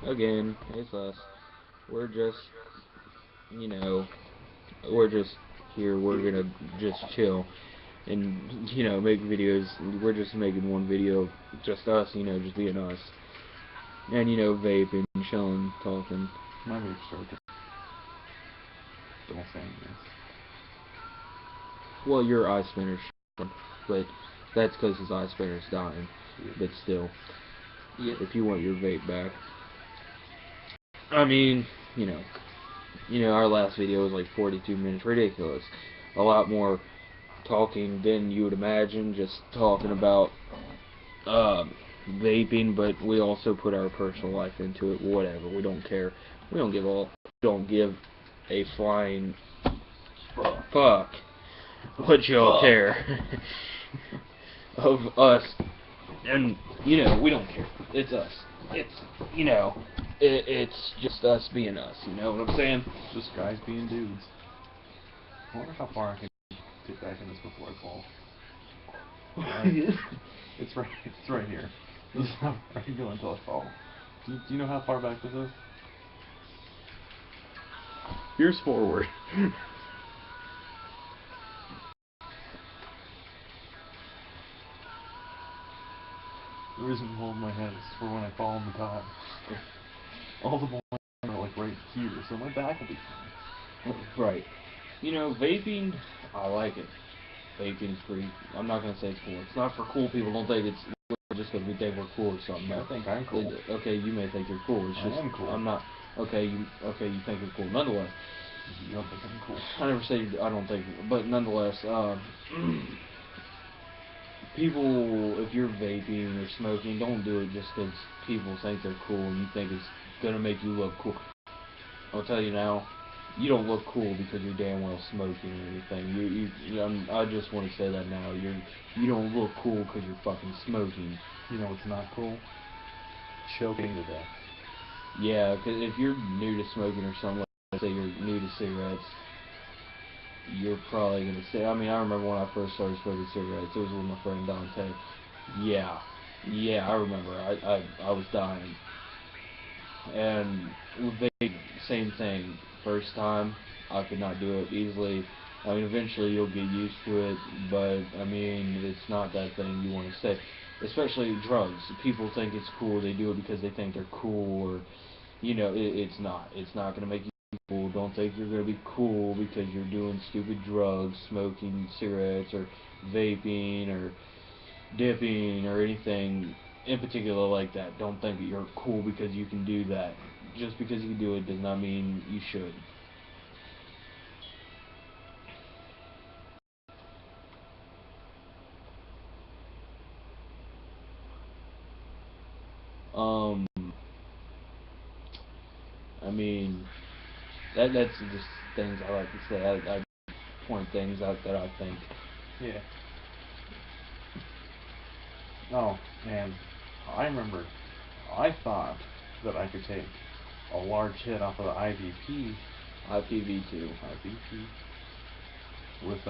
again, it's us. We're just, you know, we're just here. We're gonna just chill and make videos. We're just making one video of just us, just being us, and vaping, chilling, talking. My vape's short. Don't say this. Well, your eye spinner's short, but that's because his eye spinner's dying. Yeah. But still, if you want your vape back, I mean, our last video was like 42 minutes. Ridiculous. A lot more talking than you would imagine, just talking about vaping, but we also put our personal life into it. Whatever, we don't care. We don't give a flying fuck what y'all care of us. And we don't care. It's us. It's just us being us. You know what I'm saying? Just guys being dudes. I wonder how far I can get back in this before I fall. It's right here. This is how far I can go until I fall. Do you know how far back this is? Here's forward. The reason I'm holding my head is for when I fall on the top. All the balls are like right here, so my back will be fine. Right. Vaping, I like it. Vaping's pretty. I'm not gonna say it's cool. It's not for cool people. Don't think it's just because we think we're cool or something. I think I'm cool. Okay, you may think you're cool. It's just, I am cool. I'm not. Okay, you think you're cool. Nonetheless. You don't think I'm cool? I never say I don't think, but nonetheless, people, if you're vaping or smoking, don't do it just because people think they're cool and you think it's gonna make you look cool. I'll tell you now, you don't look cool because you're damn well smoking or anything. I just want to say that now. You don't look cool because you're fucking smoking. You know what's not cool? Choking to death. Yeah, because if you're new to smoking or something, let's say you're new to cigarettes, you're probably going to say, I remember when I first started smoking cigarettes, it was with my friend Dante. Yeah, I remember. I was dying. And with vape, same thing. First time, I could not do it easily. Eventually you'll get used to it, but, it's not that thing you want to say. Especially drugs. People think it's cool, they do it because they think they're cool, or, it's not. It's not going to make you cool. Don't think you're going to be cool because you're doing stupid drugs, smoking cigarettes, or vaping, or dipping, or anything in particular like that. Don't think that you're cool because you can do that. Just because you do it does not mean you should. Um, that's just things I like to say. I point things out that I think. Yeah. Oh, and I remember I thought that I could take a large hit off of the IVP. IPv2. IVP. With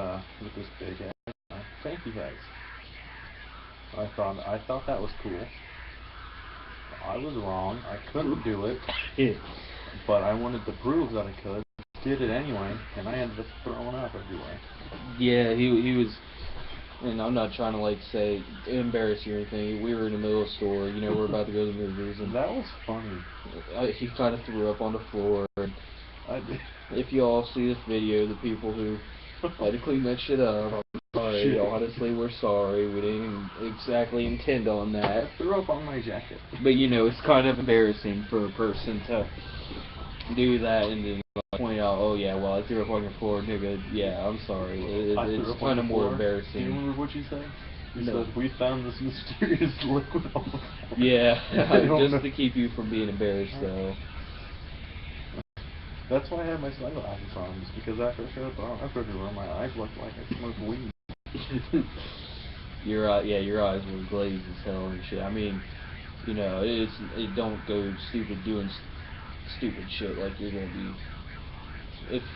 this big ass tanky bags. I thought that was cool. I was wrong. I couldn't do it. But I wanted to prove that I could. Did it anyway, and I ended up throwing up everywhere. Yeah, he was, and I'm not trying to say embarrass you or anything. We were in the middle of the store, we're about to go to the movies, and that was funny. He kind of threw up on the floor. And I did. If you all see this video, the people who had to clean that shit up, I'm sorry. Honestly, we're sorry. We didn't exactly intend on that. I threw up on my jacket. But it's kind of embarrassing for a person to do that and then point out, oh yeah, well I threw up on your floor, nigga. Yeah, I'm sorry. It's kind of more embarrassing. Do you remember what you said? You said, we found this mysterious liquid on the floor. Yeah, just to keep you from being embarrassed, though. That's why I have my sunglasses on, just because after I showed up everywhere, my eyes looked like I smoked weed. Your eyes were glazed as hell and shit. It don't go stupid doing stupid shit like you're gonna be.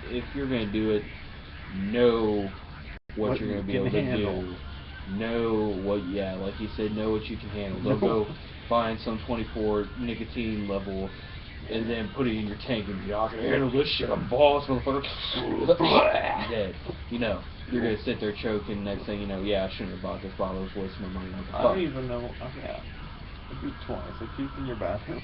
If you're gonna do it, know what you're gonna be able to do. Know what, like you said, know what you can handle. buying some 24 nicotine level and then put it in your tank and be, I can handle this shit, I'm boss, motherfucker. Dead. You know, you're gonna sit there choking. Next thing you know, yeah, I shouldn't have bought this bottle. I was wasting my money. What the I fuck? don't even know. Yeah. I beat twice. I puked in your bathroom.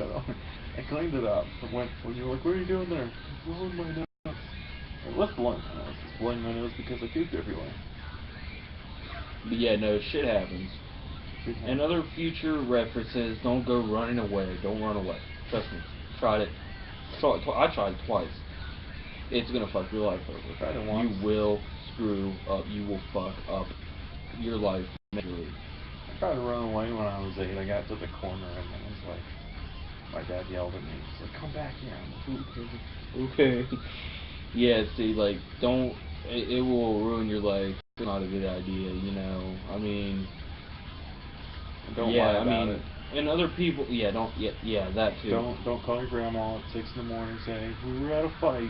I cleaned it up. When you were like, what are you doing there? Blowing my nose. It was blowing my nose. It's blowing my nose because I puked everywhere. But yeah, no, shit happens. Shit happens. And other future references, don't go running away. Don't run away. Trust me. Tried it. I tried it twice. It's gonna fuck your life over. Tried it once. You will screw up. You will fuck up your life majorly. I tried to run away when I was 8. I got to the corner and it was like, my dad yelled at me. He's like, come back here. I'm like, Okay. Yeah, see, like, don't. It will ruin your life. It's not a good idea, you know. I mean. Don't yeah, lie I about mean, it. and other people. Yeah, don't. Yeah, that too. Don't call your grandma at 6 in the morning and say, we were at a fight.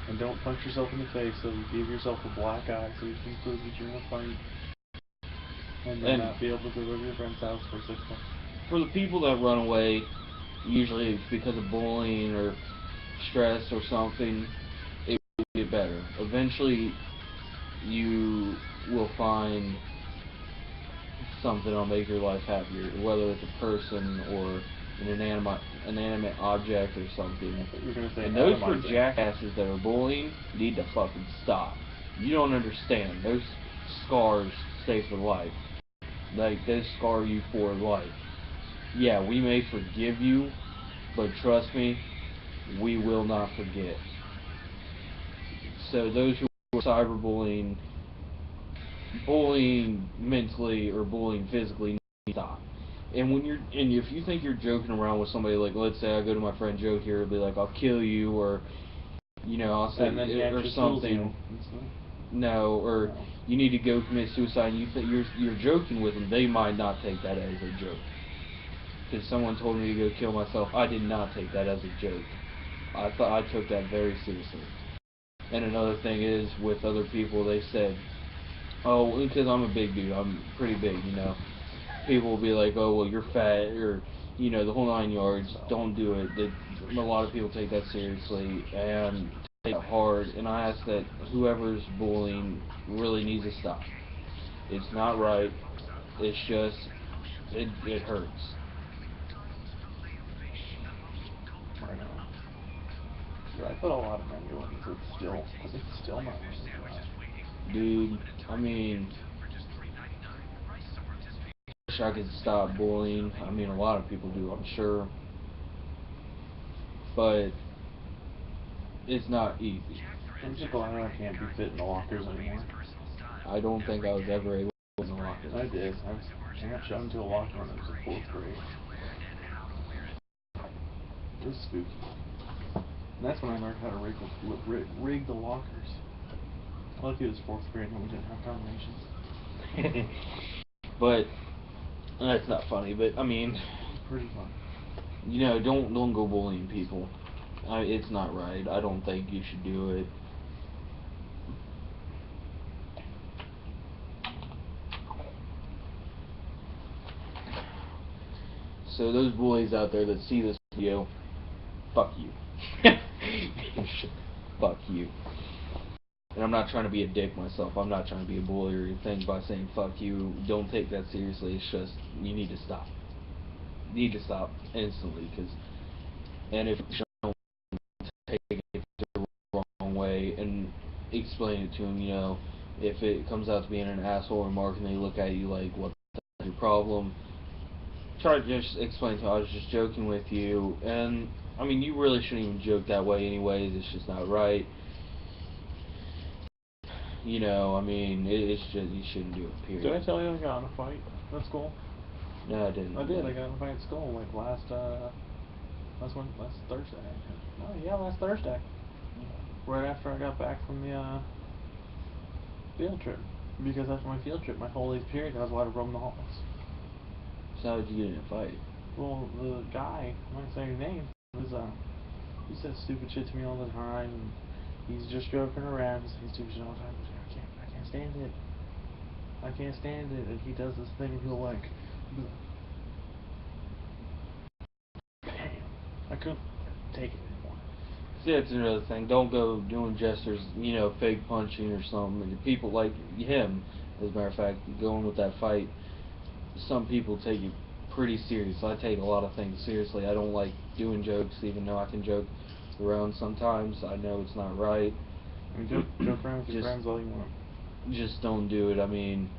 And don't punch yourself in the face so you give yourself a black eye so you can prove that you're in a fight. And then not be able to go to your friend's house for 6 months. For the people that run away, usually it's because of bullying or stress or something, it will get better. Eventually, you will find something that'll make your life happier, whether it's a person or an inanimate object or something. You're gonna say And those for atomizing. jackasses that are bullying need to fucking stop. You don't understand. Those scars stay for life. Like, they scar you for life. Yeah, we may forgive you, but trust me, we will not forget. So those who are cyberbullying, bullying mentally or bullying physically, need to stop. And if you think you're joking around with somebody, like, let's say I go to my friend Joe here and be like, I'll kill you, or, you know, I'll say, And then he or actually something. No, or No. you need to go commit suicide. And you think you're joking with them, they might not take that as a joke. Because someone told me to go kill myself, I did not take that as a joke. I took that very seriously. And another thing is, with other people, they said, oh, because I'm a big dude, I'm pretty big, you know. People will be like, oh, well, you're fat, or, you know, the whole 9 yards, don't do it. A lot of people take that seriously, and take it hard, and I ask that whoever's bullying really needs to stop. It's not right, it's just, it hurts. I know. Yeah, I put a lot of into it, and it's still not working out. Dude, I mean, I wish I could stop bullying. I mean, a lot of people do, I'm sure. But it's not easy. I'm just glad I can't be fit in the lockers anymore. I don't think I was ever able to in the locker. I did. I got shoved into a locker when I was in 4th grade. It was spooky. And that's when I learned how to rig the lockers. Lucky it was 4th grade and we didn't have combinations. But that's not funny. But I mean, Pretty fun. you know, don't go bullying people. It's not right. I don't think you should do it. So those bullies out there that see this video, fuck you. Fuck you. And I'm not trying to be a dick myself. I'm not trying to be a bully or anything by saying fuck you. Don't take that seriously. It's just, you need to stop. You need to stop instantly. And if you don't take it the wrong way and explain it to them, you know, if it comes out to being an asshole remark and they look at you like, what the your problem, try to just explain to them, I was just joking with you. And, I mean, you really shouldn't even joke that way anyways. It's just not right. You know, I mean, it's just, you shouldn't do it, period. Did I tell you I got in a fight at school? No, I didn't. I did. I got in a fight at school like last Thursday. Oh yeah, last Thursday. Right after I got back from the field trip. Because after my field trip, my whole 8th period, I was allowed to roam the halls. So how did you get in a fight? Well, the guy, I'm not saying his name, he says stupid shit to me all the time, and he's just joking around, saying stupid shit all the time. I can't stand it. I can't stand it. And he does this thing, and he'll like, I couldn't take it anymore. See, that's another thing. Don't go doing gestures, fake punching or something. And people like him, as a matter of fact, going with that fight, some people take it pretty serious. I take a lot of things seriously. I don't like doing jokes, even though I can joke around sometimes. I know it's not right. I mean, joke around with your friends all you want. Just don't do it. I mean,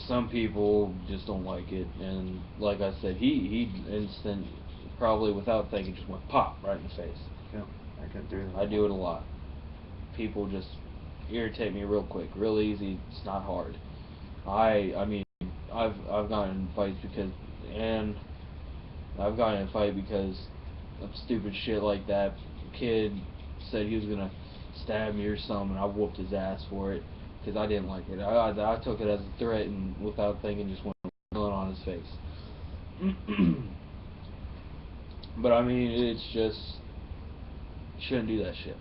some people just don't like it, and like I said, he instant, probably without thinking, just went pop right in the face. Yeah, I can do that. I do it a lot. People just irritate me real quick, real easy. It's not hard. I mean, I've gotten in fights I've gotten in a fight because of stupid shit like that. Kid said he was gonna stab me or something, and I whooped his ass for it because I didn't like it. I took it as a threat, and without thinking, just went on his face. But I mean, it's just, you shouldn't do that shit.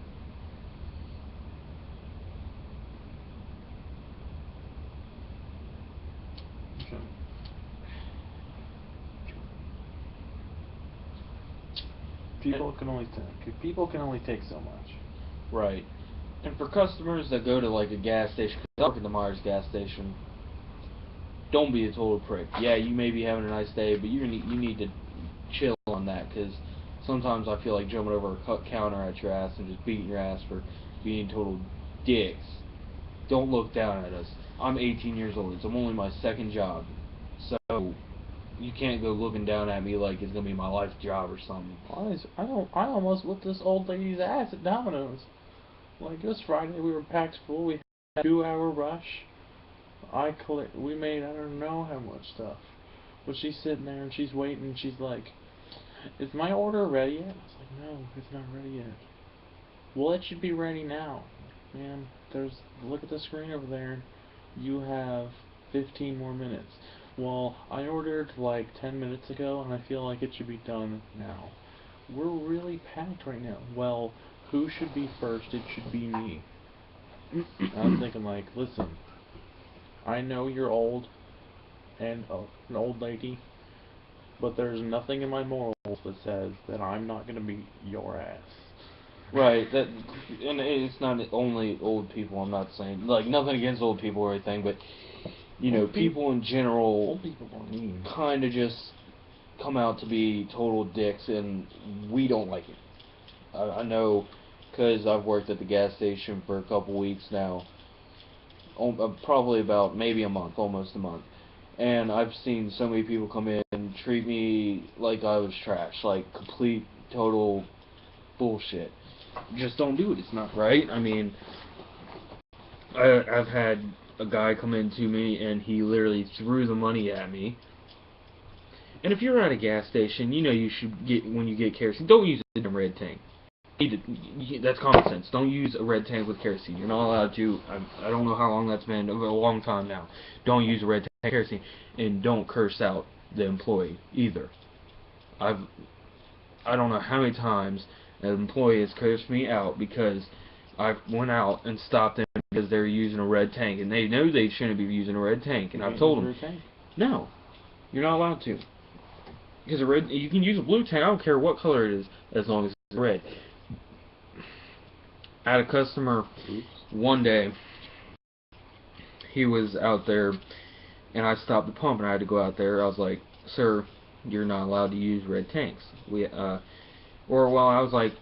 People can only take so much. Right. And for customers that go to like a gas station, 'cause I work at the Myers gas station, don't be a total prick. Yeah, you may be having a nice day, but you need to chill on that, because sometimes I feel like jumping over a counter at your ass and just beating your ass for being total dicks. Don't look down at us. I'm 18 years old. It's only my second job, so you can't go looking down at me like it's gonna be my life job or something. I almost whipped this old lady's ass at Domino's. Like, it was Friday, we were packed full, we had a 2-hour rush. We made, I don't know how much stuff. But she's sitting there and she's waiting and she's like, "Is my order ready yet?" I was like, "No, it's not ready yet." "Well, it should be ready now." "Man, look at the screen over there. You have 15 more minutes." "Well, I ordered like 10 minutes ago and I feel like it should be done now." "We're really packed right now." "Well, who should be first? It should be me." I'm thinking, like, listen, I know you're old and an old lady, but there's nothing in my morals that says that I'm not gonna beat your ass. Right. And it's not only old people. I'm not saying, like, nothing against old people or anything, but people in general, Old people don't mean kind of just come out to be total dicks, and we don't like it. I know, because I've worked at the gas station for a couple weeks now, probably about maybe a month, almost a month, and I've seen so many people come in and treat me like I was trash, like complete, total bullshit. Just don't do it. It's not right. I mean, I've had a guy come in to me and he literally threw the money at me. And if you're at a gas station, you should when you get kerosene, don't use a red tank. That's common sense. Don't use a red tank with kerosene. You're not allowed to. I don't know how long that's been. A long time now. Don't use a red tank with kerosene, and don't curse out the employee either. I don't know how many times an employee has cursed me out because I went out and stopped them because they're using a red tank, and they know they shouldn't be using a red tank, and I've told them, no, you're not allowed to. Because you can use a blue tank. I don't care what color it is, as long as it's red. I had a customer one day. He was out there, and I stopped the pump, and I had to go out there. I was like, "Sir, you're not allowed to use red tanks." I was like,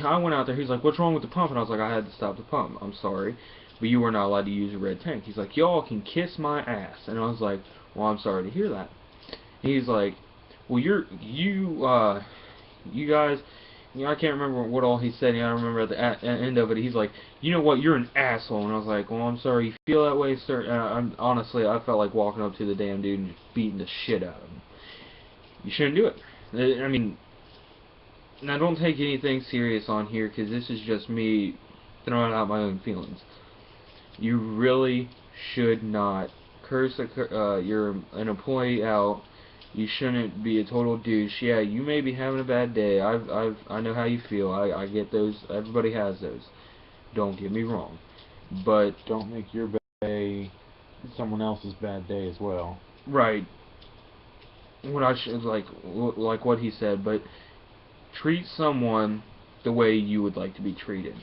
I went out there. He's like, "What's wrong with the pump?" And I was like, "I had to stop the pump. I'm sorry, but you were not allowed to use a red tank." He's like, "Y'all can kiss my ass." And I was like, "Well, I'm sorry to hear that." He's like, "Well, you guys, I can't remember what all he said. I don't remember at the end of it. He's like, "You know what? You're an asshole." And I was like, "Well, I'm sorry you feel that way, sir." Honestly, I felt like walking up to the damn dude and just beating the shit out of him. You shouldn't do it. I mean, now don't take anything serious on here, because this is just me throwing out my own feelings. You really should not curse an employee out. You shouldn't be a total douche. Yeah, you may be having a bad day. I know how you feel. I get those. Everybody has those. Don't get me wrong. But don't make your bad day someone else's bad day as well. Right. what I should like what he said, but treat someone the way you would like to be treated.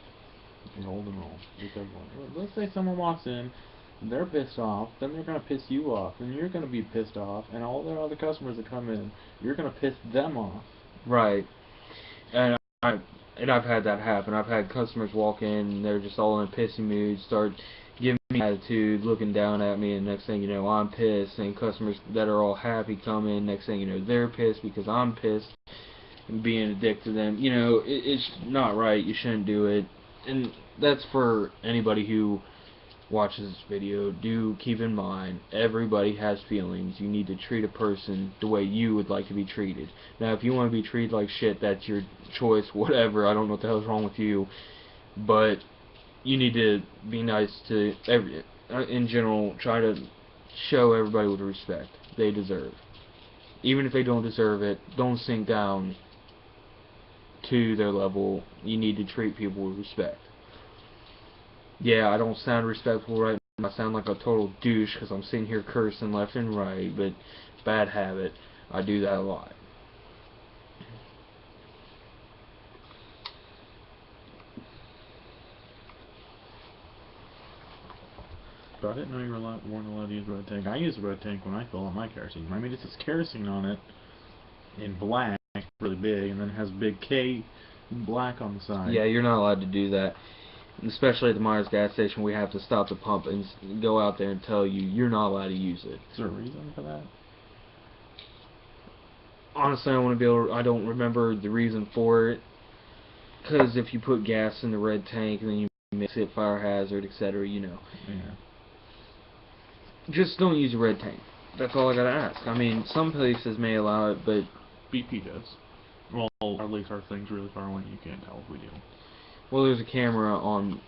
Golden rule. Because let's say someone walks in, they're pissed off, then they're gonna piss you off, and you're gonna be pissed off, and all the other customers that come in, you're gonna piss them off. Right. And I've had that happen. I've had customers walk in and they're just all in a pissy mood, start giving me attitude, looking down at me, and next thing you know, I'm pissed. And customers that are all happy come in, next thing you know, they're pissed because I'm pissed and being a dick to them. You know, it's not right. You shouldn't do it. And that's for anybody who watches this video. Do keep in mind, everybody has feelings. You need to treat a person the way you would like to be treated. Now, if you want to be treated like shit, that's your choice, whatever. I don't know what the hell's wrong with you. But you need to be nice to in general, try to show everybody with respect they deserve. Even if they don't deserve it, don't sink down to their level. You need to treat people with respect. Yeah, I don't sound respectful right now. I sound like a total douche because I'm sitting here cursing left and right, but bad habit. I do that a lot. But I didn't know you weren't allowed to use red tank. I use red tank when I fill up my kerosene. I mean, it says kerosene on it in black, really big, and then it has big K black on the side. Yeah, you're not allowed to do that. Especially at the Myers gas station, we have to stop the pump and go out there and tell you you're not allowed to use it. Is there a reason for that? Honestly, I don't remember the reason for it. Because if you put gas in the red tank and then you mix it, fire hazard, etc., you know. Yeah. Just don't use a red tank. That's all I gotta ask. I mean, some places may allow it, but BP does. Well, at least our thing's really far away. You can't tell if we do. well, there's a camera on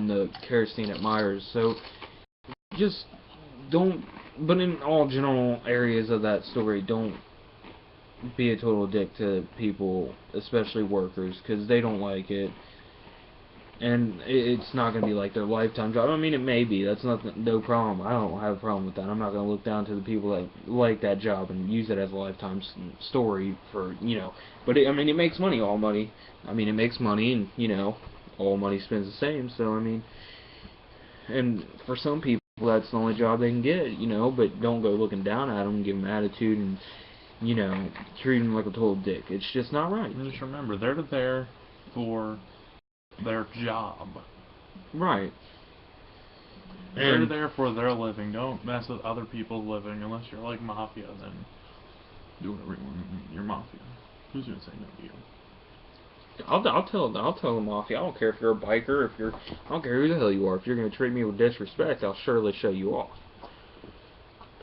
the kerosene at Myers, so just don't. But in all general areas of that story, don't be a total dick to people, especially workers, because they don't like it. And it's not going to be like their lifetime job. I mean, it may be. That's no problem. I don't have a problem with that. I'm not going to look down to the people that like that job and use it as a lifetime story for, you know. But, I mean, it makes money, all money. I mean, it makes money, and, you know, all money spends the same. So, I mean, and for some people, that's the only job they can get, you know. But don't go looking down at them and give them attitude and, you know, treat them like a total dick. It's just not right. And just remember, they're there for their job. Right. They're And there for their living. Don't mess with other people's living unless you're like mafia. Then do whatever you want. You're mafia. Who's gonna say no to you? I'll tell the mafia. I don't care if you're a biker, I don't care who the hell you are. If you're gonna treat me with disrespect, I'll surely show you off.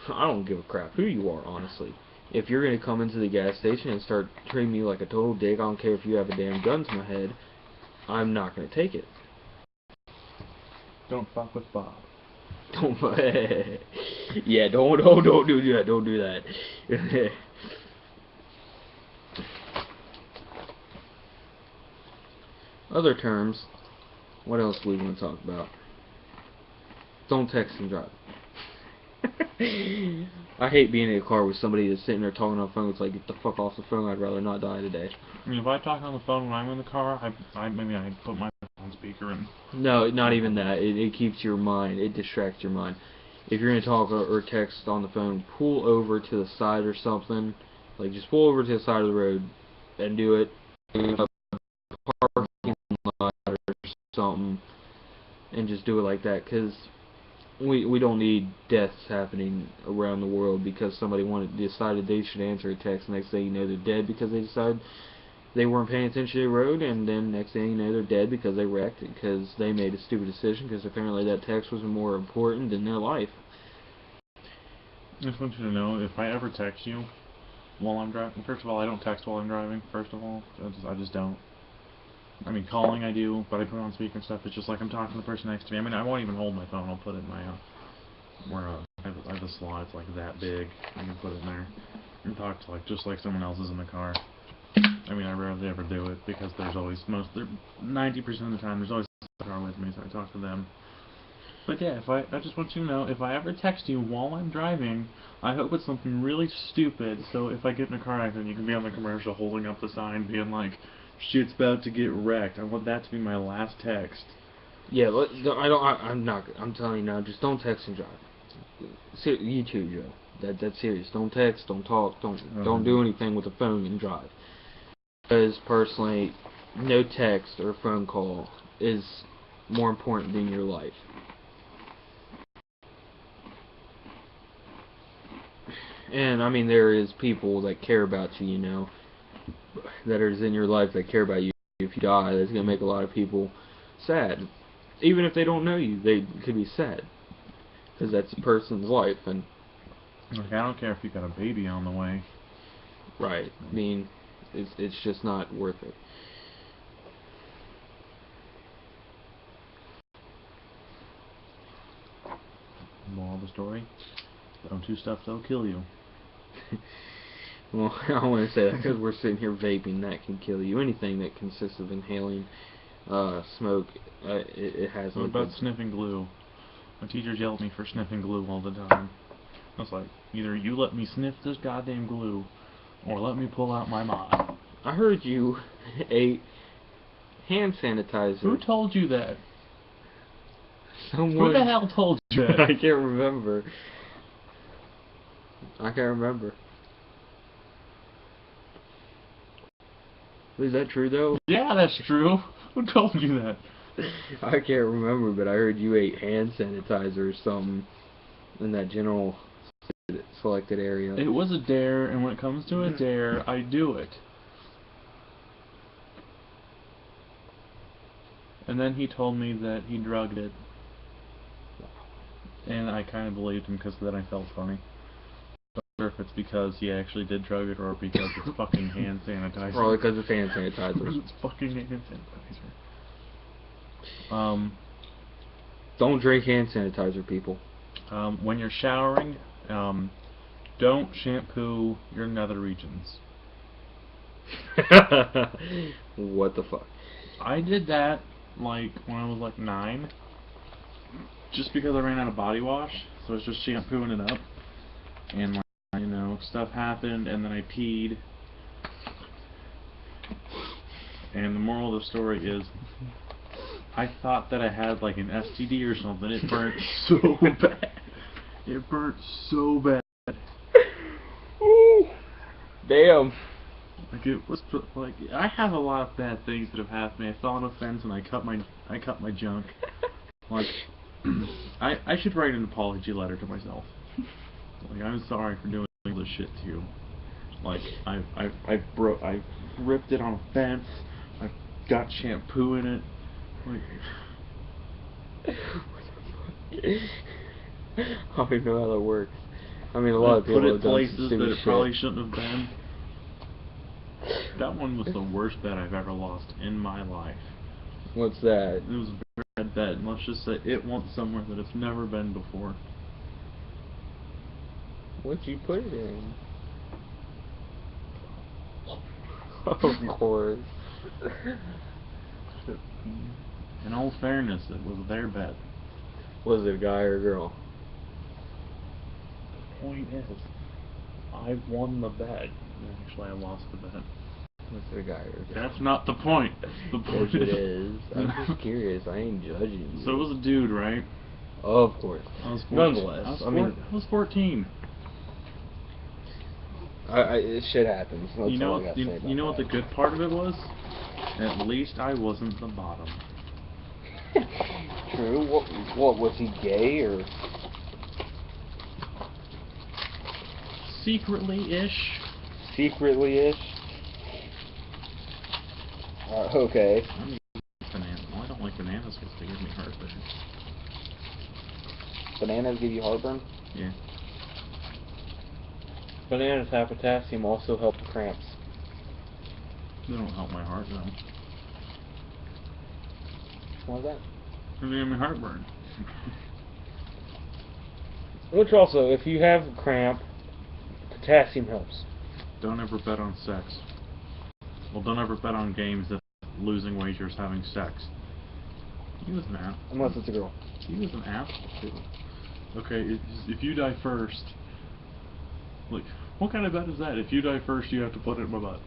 I don't give a crap who you are, honestly. If you're gonna come into the gas station and start treating me like a total dick, I don't care if you have a damn gun to my head. I'm not gonna take it. Don't fuck with Bob. Don't. Yeah, don't do that. Don't do that. Other terms. What else do we want to talk about? Don't text and drive. I hate being in a car with somebody that's sitting there talking on the phone. It's like, get the fuck off the phone. I'd rather not die today. I mean, if I talk on the phone when I'm in the car, maybe I put my phone on speaker and. No, not even that. It keeps your mind. It distracts your mind. If you're gonna talk or text on the phone, pull over to the side or something. Like, just pull over to the side of the road and do it. Parking lot or something, and just do it like that. Cause we don't need deaths happening around the world because somebody decided they should answer a text. Next thing you know, they're dead because they decided they weren't paying attention to the road, and then next thing you know, they're dead because they wrecked because they made a stupid decision because apparently that text was more important than their life. I just want you to know, if I ever text you while I'm driving, first of all, I don't text while I'm driving, first of all. I just don't. I mean, calling I do, but I put it on speaker and stuff. It's just like I'm talking to the person next to me. I mean, I won't even hold my phone. I'll put it in my, where I have a slot. It's like that big. I can put it in there and talk to just like someone else is in the car. I mean, I rarely ever do it because there's always 90% of the time there's always a car with me, so I talk to them. But yeah, if I just want you to know, if I ever text you while I'm driving, I hope it's something really stupid, so if I get in a car accident, you can be on the commercial holding up the sign being like, shit's about to get wrecked. I want that to be my last text. Yeah, I'm telling you now, just don't text and drive. You too, Joe. That's serious. Don't text, don't talk, don't do anything with the phone and drive. Because personally, no text or phone call is more important than your life. And I mean, there is people that care about you, you know, that is in your life that care about you. If you die, that's gonna make a lot of people sad. Even if they don't know you, they could be sad because that's a person's life. And like, I don't care if you got a baby on the way. Right. I mean, it's just not worth it. Moral of the story: don't do stuff that'll kill you. Well, I want to say that because we're sitting here vaping, that can kill you. Anything that consists of inhaling smoke, it has. What about sniffing glue? My teachers yell at me for sniffing glue all the time. I was like, either you let me sniff this goddamn glue, or let me pull out my mod. I heard you ate hand sanitizer. Who told you that? Someone. Who the hell told you that? I can't remember. Is that true though? Yeah, that's true. Who told you that? I can't remember, but I heard you ate hand sanitizer or something in that general selected area. It was a dare, and when it comes to a dare, I do it. And then he told me that he drugged it. And I kind of believed him because then I felt funny. I'm not sure if it's because he actually did drug it or because it's fucking hand sanitizer. Probably because it's hand sanitizer. It's fucking hand sanitizer. Don't drink hand sanitizer, people. When you're showering, don't shampoo your nether regions. What the fuck? I did that like when I was like 9, just because I ran out of body wash, so I was just shampooing it up, and like, you know, stuff happened, and then I peed. And the moral of the story is, I thought that I had like an STD or something. It burnt so bad. It burnt so bad. Damn. Like it was like I have a lot of bad things that have happened to me. I fell on a fence and I cut my junk. Like I should write an apology letter to myself. Like, I'm sorry for doing all this shit to you. Like I ripped it on a fence. I got shampoo in it. Like I don't even know how that works. I mean, a lot of people put it have done places stupid that it shit. probably shouldn't have been. That one was the worst bet I've ever lost in my life. What's that? It was a very bad bet, and let's just say it went somewhere that it's never been before. What'd you put it in? Of course. In all fairness, it was their bet. Was it a guy or a girl? The point is, I won the bet. Actually, I lost the bet. Was it a guy or a girl? That's not the point. The point Yes, it is. I'm just curious. I ain't judging you. So it was a dude, right? Of course. I was 14. Nonetheless, I was 14. Shit happens. That's You know all I gotta say what? about You know what the that. good part of it was? At least I wasn't the bottom. True. What was he gay or? Secretly-ish. Secretly-ish. Okay. Bananas. Well, I don't like bananas because they give me heartburn. Bananas give you heartburn? Yeah. Bananas have potassium, also help the cramps. They don't help my heart though. Why's that? They give me heartburn. Which also, if you have a cramp, potassium helps. Don't ever bet on sex. Well, don't ever bet on games that losing wagers having sex. You was mad. Unless it's a girl. He was an asshole too. Okay, if you die first, like, what kind of bet is that? If you die first, you have to put it in my butt.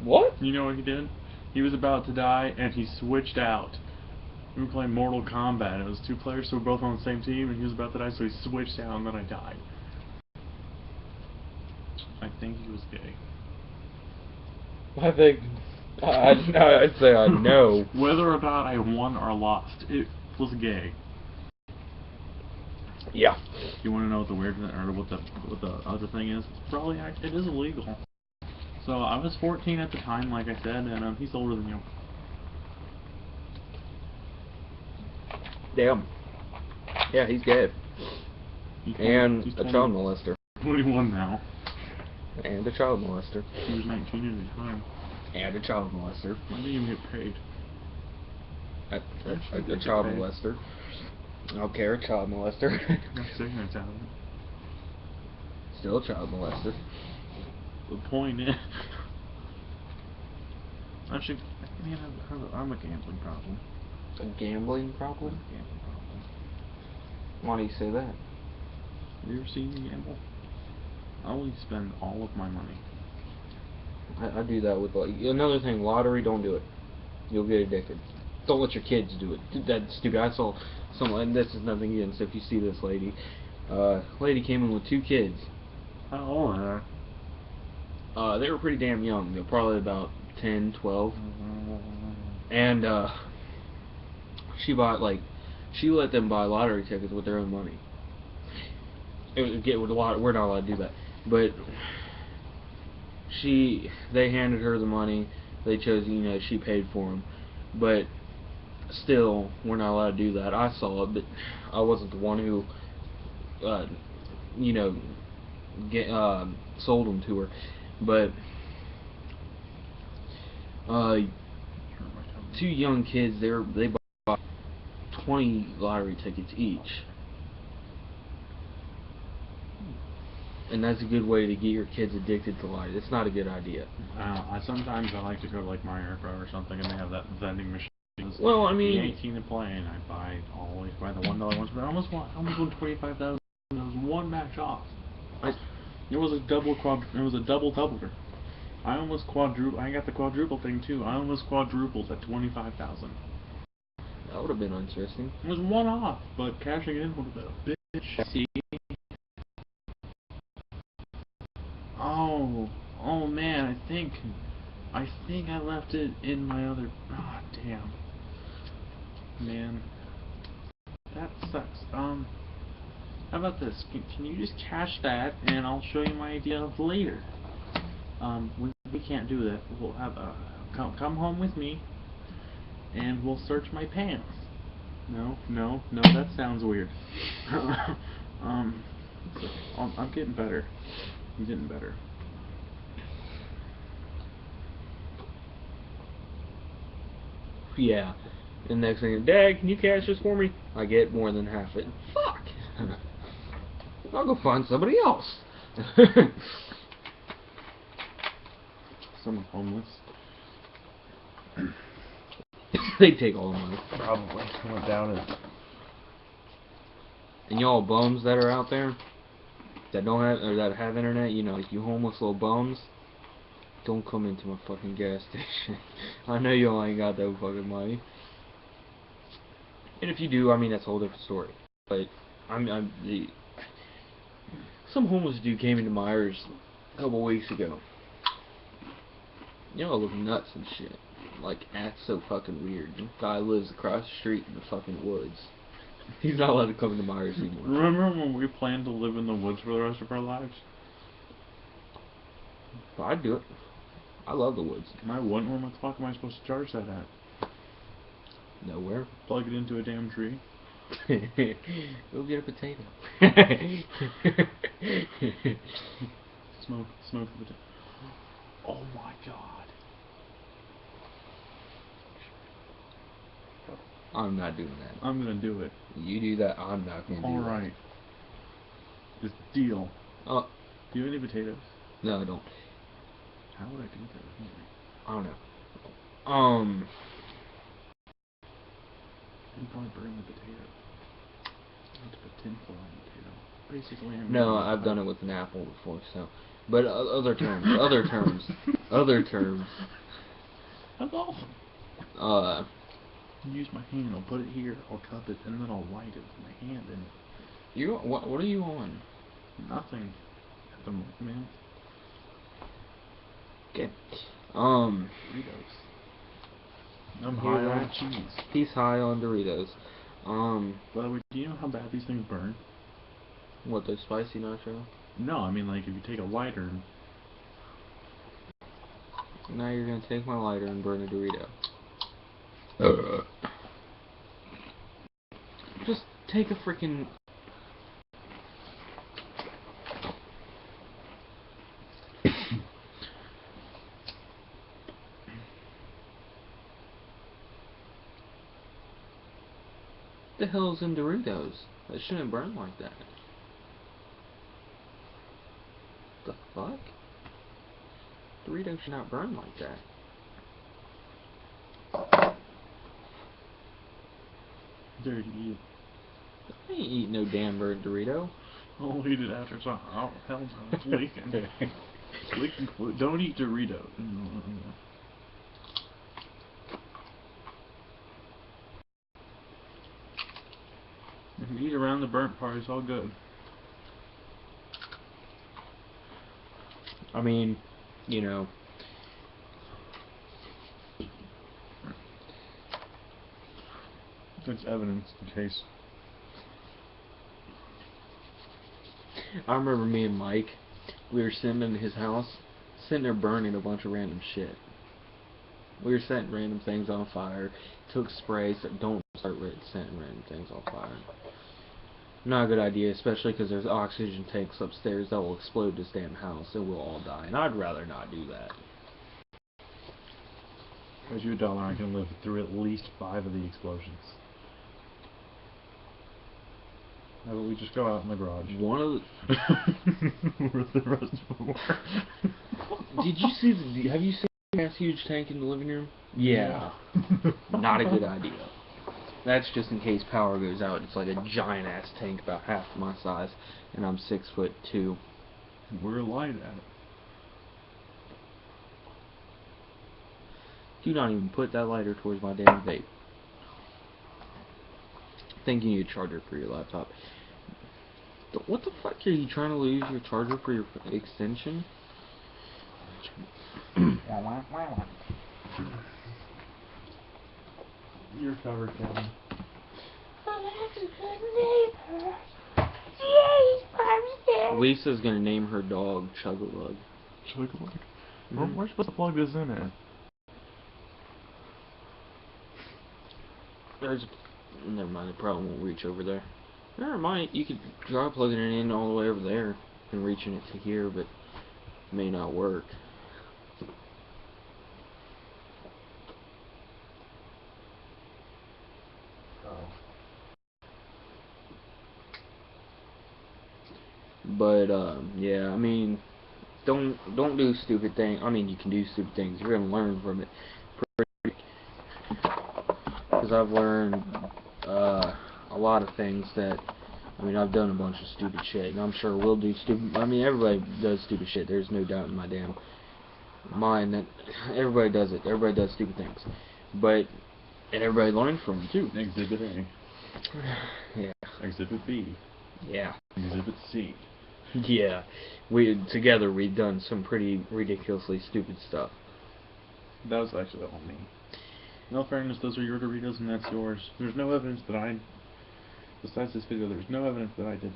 What? You know what he did? He was about to die, and he switched out. We were playing Mortal Kombat. It was 2 players, so we're both on the same team, and he was about to die, so he switched out, and then I died. I think he was gay. I think I'd say I know. Whether or not I won or lost, it was gay. Yeah. You want to know what the weird or what the other thing is? It's probably it is illegal. So I was 14 at the time, like I said, and he's older than you. Damn. Yeah, he's gay. And He's a child molester. 21 now. And a child molester. He was 19 at the time. And a child molester. When did you get paid? A child molester. Okay, a child molester. Got cigarettes out of it. Still a child molester. The point is, actually, man, I'm a gambling problem. A gambling problem? Gambling problem. Why do you say that? You ever seen me gamble? I always spend all of my money. I do that with, like, another thing, lottery, don't do it. You'll get addicted. Don't let your kids do it. That's stupid. I saw someone, and this is nothing against if you see this lady. Lady came in with 2 kids. How old are they? They were pretty damn young. They were probably about 10, 12. And, she let them buy lottery tickets with their own money. We're not allowed to do that. But they handed her the money. They chose, she paid for them. But still, we're not allowed to do that. I saw it, but I wasn't the one who, sold them to her. But 2 young kids, they bought 20 lottery tickets each. And that's a good way to get your kids addicted to lottery. It's not a good idea. Sometimes I like to go to like Mario Kart or something, and they have that vending machine. Well, I mean, 18 to play, and I always buy the $1 ones, but I almost won 25,000. It was one match off. It was a double doubler. I almost quadrupled. I got the quadruple thing too. I almost quadrupled at 25,000. That would have been interesting. It was one off, but cashing in would have been a bitch. See? Oh man, I think I left it in my other. Ah, damn. Man, that sucks. How about this? Can you just cash that, and I'll show you my idea later. We can't do that. We'll have come home with me, and we'll search my pants. No, that sounds weird. I'm getting better. I'm getting better. Yeah. And next thing, Dad, can you cash this for me? I get more than half it. Fuck! I'll go find somebody else. Someone homeless. They take all the money. Probably. Went down and y'all bums that are out there that don't have or that have internet, like you homeless little bums, don't come into my fucking gas station. I know y'all ain't got that fucking money. And if you do, I mean that's a whole different story. But some homeless dude came into Myers a couple weeks ago. Y'all look nuts and shit. Like, that's so fucking weird. The guy lives across the street in the fucking woods. He's not allowed to come into Myers anymore. Remember when we planned to live in the woods for the rest of our lives? I'd do it. I love the woods. I wouldn't. Where the fuck am I supposed to charge that at? Nowhere. Plug it into a damn tree. Go get a potato. Smoke the potato. Oh my god. I'm not doing that. I'm gonna do it. You do that, I'm not gonna do that. Alright. This deal. Oh. Do you have any potatoes? No, I don't. How would I do that? I don't know. You probably burn the potato. You have to put tinfoil on the potato. Basically, No, I've done it with an apple before, so. But other terms, other terms, other terms. That's awesome. Use my hand. I'll put it here. I'll cup it, and then I'll light it with my hand in it. What are you on? Nothing at the moment. Okay. Doritos. I'm high on cheese. He's high on Doritos. By the way, do you know how bad these things burn? What, those spicy nacho? No, I mean, like, if you take a lighter and... Now you're gonna take my lighter and burn a Dorito. Just take a freaking... The hell's in Doritos? That shouldn't burn like that. The fuck? Doritos should not burn like that. Dirty eat. I ain't eating no damn burnt Dorito. I'll eat it after it's on. Oh, hell no, it's leaking. It's leaking fluid. Don't eat Doritos. If you eat around the burnt part, it's all good. I mean, you know. It's evidence in case. I remember me and Mike, we were sitting in his house, sitting there burning a bunch of random shit. We were setting random things on fire, took sprays that don't start setting random things on fire. Not a good idea, especially because there's oxygen tanks upstairs that will explode this damn house and we'll all die. And I'd rather not do that. As you $1, I can live through at least 5 of the explosions. How about we just go out in the garage? One of the... Where's the rest of them? Did you see the... Have you seen that huge tank in the living room? Yeah. Not a good idea. That's just in case power goes out. It's like a giant ass tank about half my size, and I'm 6'2". We're light at it. Do not even put that lighter towards my damn vape. I think you need a charger for your laptop. What the fuck are you trying to lose your charger for your extension? You're covered, Kevin. Lisa's gonna name her dog Chug-a-Lug. Chug-a-lug? Mm-hmm. We're supposed to plug this in at. Never mind, it probably won't reach over there. Or it might. You could try plugging it in all the way over there and reaching it to here, but it may not work. But yeah, I mean, don't do stupid things. I mean, you can do stupid things. You're gonna learn from it. Because I've learned a lot of things that. I mean, I've done a bunch of stupid shit, and I'm sure we'll do stupid. I mean, everybody does stupid shit. There's no doubt in my damn mind that everybody does it. Everybody does stupid things, and everybody learns from them too. Exhibit A. Yeah. Exhibit B. Yeah. Exhibit C. Yeah. Together we've done some pretty ridiculously stupid stuff. That was actually all me. In all fairness, those are your Doritos and that's yours. There's no evidence that I... Besides this video, there's no evidence that I did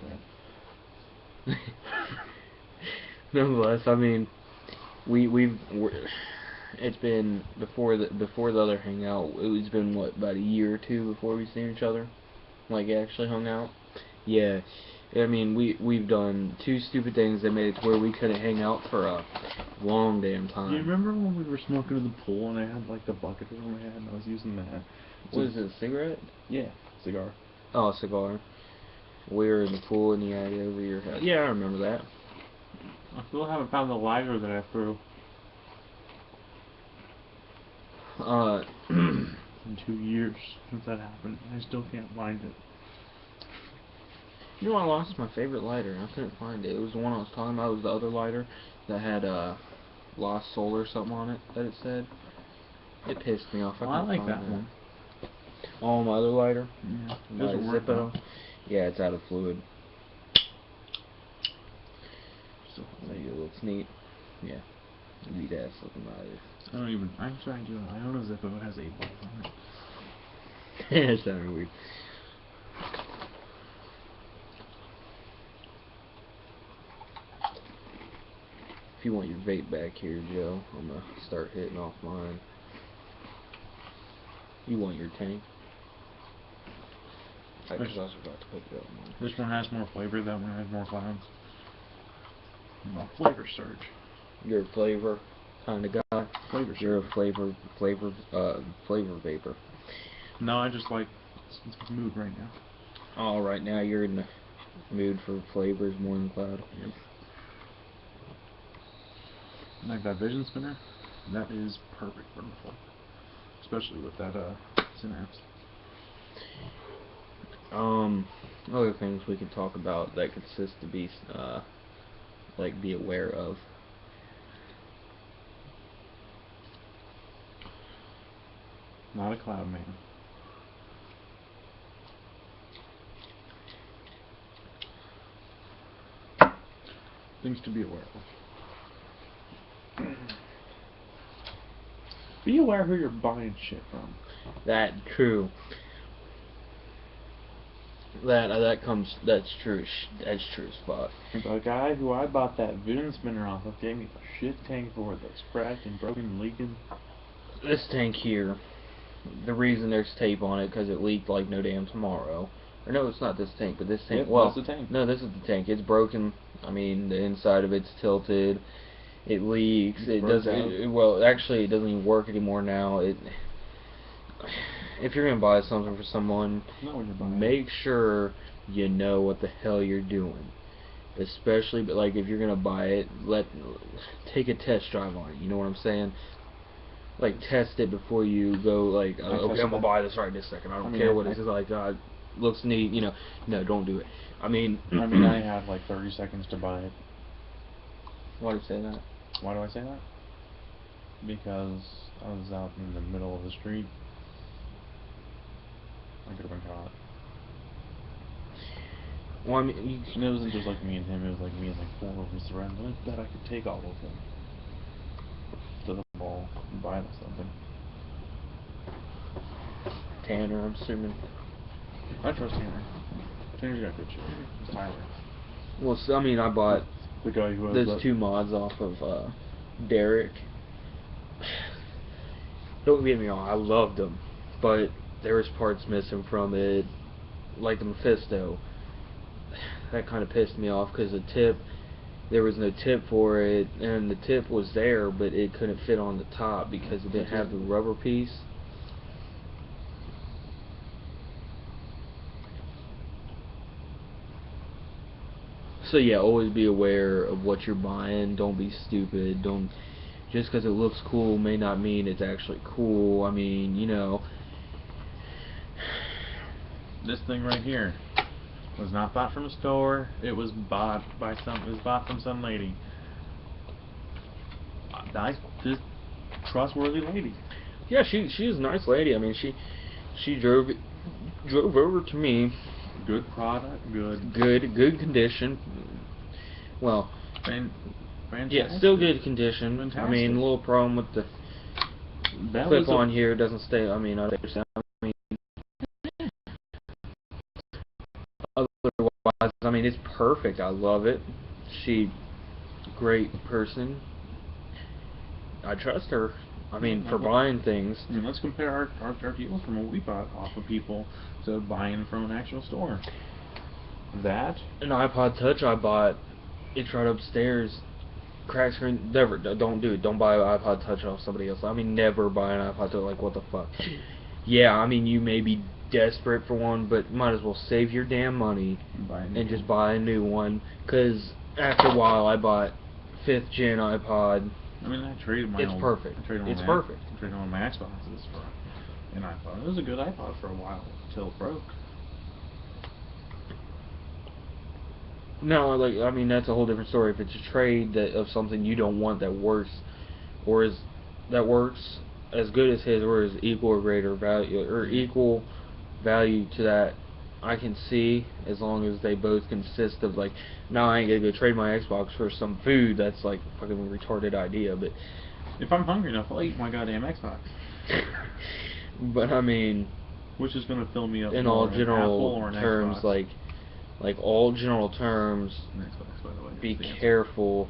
that. Nonetheless, I mean, it's been before the other hangout. It's been what, about a year or two before we've seen each other, like actually hung out. Yeah, I mean we've done 2 stupid things that made it to where we couldn't hang out for a long damn time. Do you remember when we were smoking in the pool and I had like the bucket over my head and I was using that? What is it, a cigarette? Yeah, cigar. Oh, a cigar. We were in the pool and you had it over your head. Yeah, I remember that. I still haven't found the lighter that I threw. been 2 years since that happened. I still can't find it. You know, I lost my favorite lighter. I couldn't find it. It was the one I was talking about. It was the other lighter that had Lost Soul or something on it that it said. It pissed me off. Well, I couldn't like find that one. Oh, my other lighter? Yeah. My Doesn't work Zippo? now. Yeah, it's out of fluid. So, It looks neat. Yeah. Neat ass looking lighter. I don't even. I'm trying to. I own a Zippo. It has 8 volts on it. It sounded weird. If you want your vape back here, Joe, I'm gonna start hitting off mine. You want your tank? Because I was about to put it up mine. This one has more flavor. That one has more clouds. Flavor surge. You're a flavor kind of guy. Flavor You're a surge. flavor vapor. No, I just like it's mood right now. Oh, right now you're in the mood for flavors more than cloud. Yep. Like that vision spinner, that is perfect for the flow. Especially with that synapse. Other things we can talk about that consist to be like be aware of. Not a cloud man. Things to be aware of. Be aware who you're buying shit from. That true. That's true. That's true as fuck. The guy who I bought that vision spinner off of gave me a shit tank for it that's cracked and broken and leaking. This tank here, the reason there's tape on it because it leaked like no damn tomorrow. Or no, it's not this tank, but this tank. Yep, well, that's the tank. No, this is the tank. It's broken. I mean, the inside of it's tilted. It leaks. It doesn't. Well, actually, it doesn't even work anymore now. If you're gonna buy something for someone, make sure you know what the hell you're doing. Especially, but like if you're gonna buy it, take a test drive on it. You know what I'm saying? Like test it before you go. Like okay, I'm gonna buy this right this second. I don't care what it is. Like looks neat. You know, no, don't do it. I mean, I had like 30 seconds to buy it. Why do you say that? Why do I say that? Because I was out in the middle of the street. I could have been caught. Well, I mean, And it wasn't just like me and him, it was like me and like 4 of his friends. I bet I could take all of them to the mall and buy them something. Tanner, I'm assuming. I trust Tanner. Tanner's got good shit. It's Tyler. Well, so, I mean, I bought The guy who has those that 2 mods off of Derek. Don't get me wrong, I loved them, but there was parts missing from it, like the Mephisto. That kind of pissed me off because there was no tip for it, and the tip was there, but it couldn't fit on the top because it didn't have the rubber piece. So yeah, always be aware of what you're buying. Don't be stupid. Don't just because it looks cool may not mean it's actually cool. I mean, you know. This thing right here was not bought from a store. It was bought by from some lady. Nice, just trustworthy lady. Yeah, she was a nice lady. I mean, she drove over to me. Good product, good condition. Well, fantastic. yeah, still good condition. Fantastic. I mean, a little problem with the clip on here doesn't stay. I mean, otherwise, I mean, it's perfect. I love it. Great person. I trust her. I mean, for buying things. I mean, let's compare our deals from what we bought off of people to buying from an actual store. That An iPod Touch I bought. It's right upstairs. Crack screen. Never. Don't do it. Don't buy an iPod Touch off somebody else. I mean, never buy an iPod Touch. Like, what the fuck? Yeah, I mean, you may be desperate for one, but might as well save your damn money and just buy a new one. Because after a while, I bought 5th gen iPod. I mean, I traded my It's perfect. It's perfect. I traded one of my Xboxes for an iPod. It was a good iPod for a while until it broke. No, like, I mean, that's a whole different story. If it's a trade of something you don't want that works, or that works as good as his, or is equal or greater value, or equal value to that, I can see, as long as they both consist of, like, now I ain't gonna go trade my Xbox for some food. That's like a fucking retarded idea, but If I'm hungry enough, I'll eat my goddamn Xbox. but I mean, Which is gonna fill me up in more, all an Apple general or an terms, Xbox. like all general terms, An Xbox, by the way. be is the answer. careful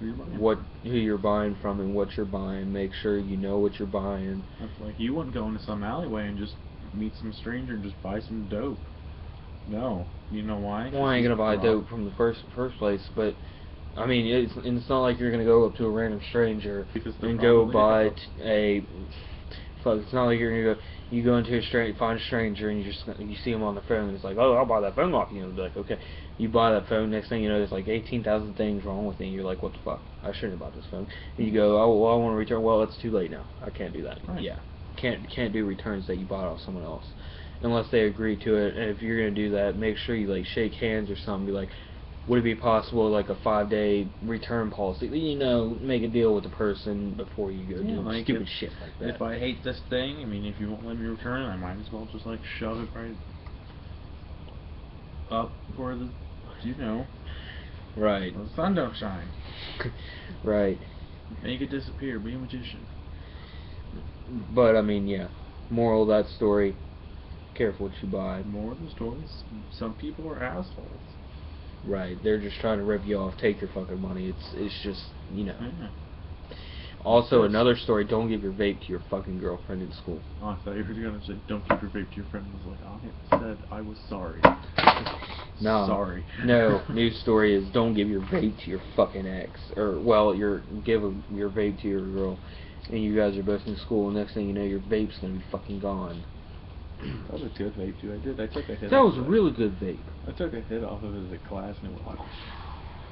Who you're buying who you're buying from and what you're buying. Make sure you know what you're buying. That's like, you wouldn't go into some alleyway and just meet some stranger and just buy some dope. No. You know why? Well, I ain't gonna buy dope from the first place, but I mean, it's not like you're gonna go up to a random stranger Because they're and go probably buy a- fuck. It's not like you're gonna go. You go into find a stranger and you see him on the phone and it's like, oh, I'll buy that phone off you. And be like, okay, you buy that phone. Next thing you know, there's like 18,000 things wrong with it. And you're like, what the fuck? I shouldn't have bought this phone. And you go, oh, well, I want to return. Well, it's too late now. I can't do that. Right. Yeah, can't do returns that you bought off someone else unless they agree to it. And if you're gonna do that, make sure you like shake hands or something. Be like, would it be possible, like a 5-day return policy? You know, make a deal with the person before you go do like stupid shit like that. If I hate this thing, I mean, if you won't let me return it, I might as well just like shove it right up where the, Right. the sun don't shine. Right. Make it disappear. Be a magician. But I mean, yeah. Moral of that story: careful what you buy. More of the stories. Some people are assholes. Right. They're just trying to rip you off, take your fucking money. It's just, you know. Yeah. Also, Yes. another story: don't give your vape to your fucking girlfriend in school. Oh, I thought you were gonna say, don't give your vape to your friend. I was like, I said I was sorry. No. Sorry. No. News story is don't give your vape to your fucking ex, or well, your vape to your girl, and you guys are both in school. And next thing you know, your vape's gonna be fucking gone. That was a good vape too. I took a hit. That off was a of it. really good vape. I took a hit off of it at class and it was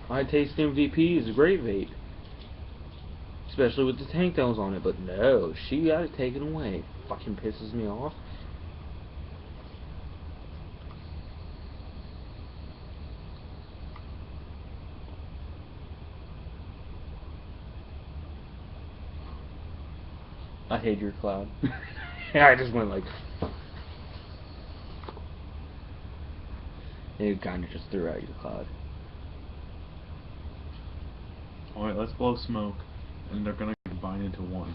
like, iTaste MVP is a great vape, especially with the tank that was on it. But no, she got it taken away. Fucking pisses me off. I hate your cloud. I just went like. And it kind of just threw out your cloud. alright, let's blow smoke, and they're gonna combine into one.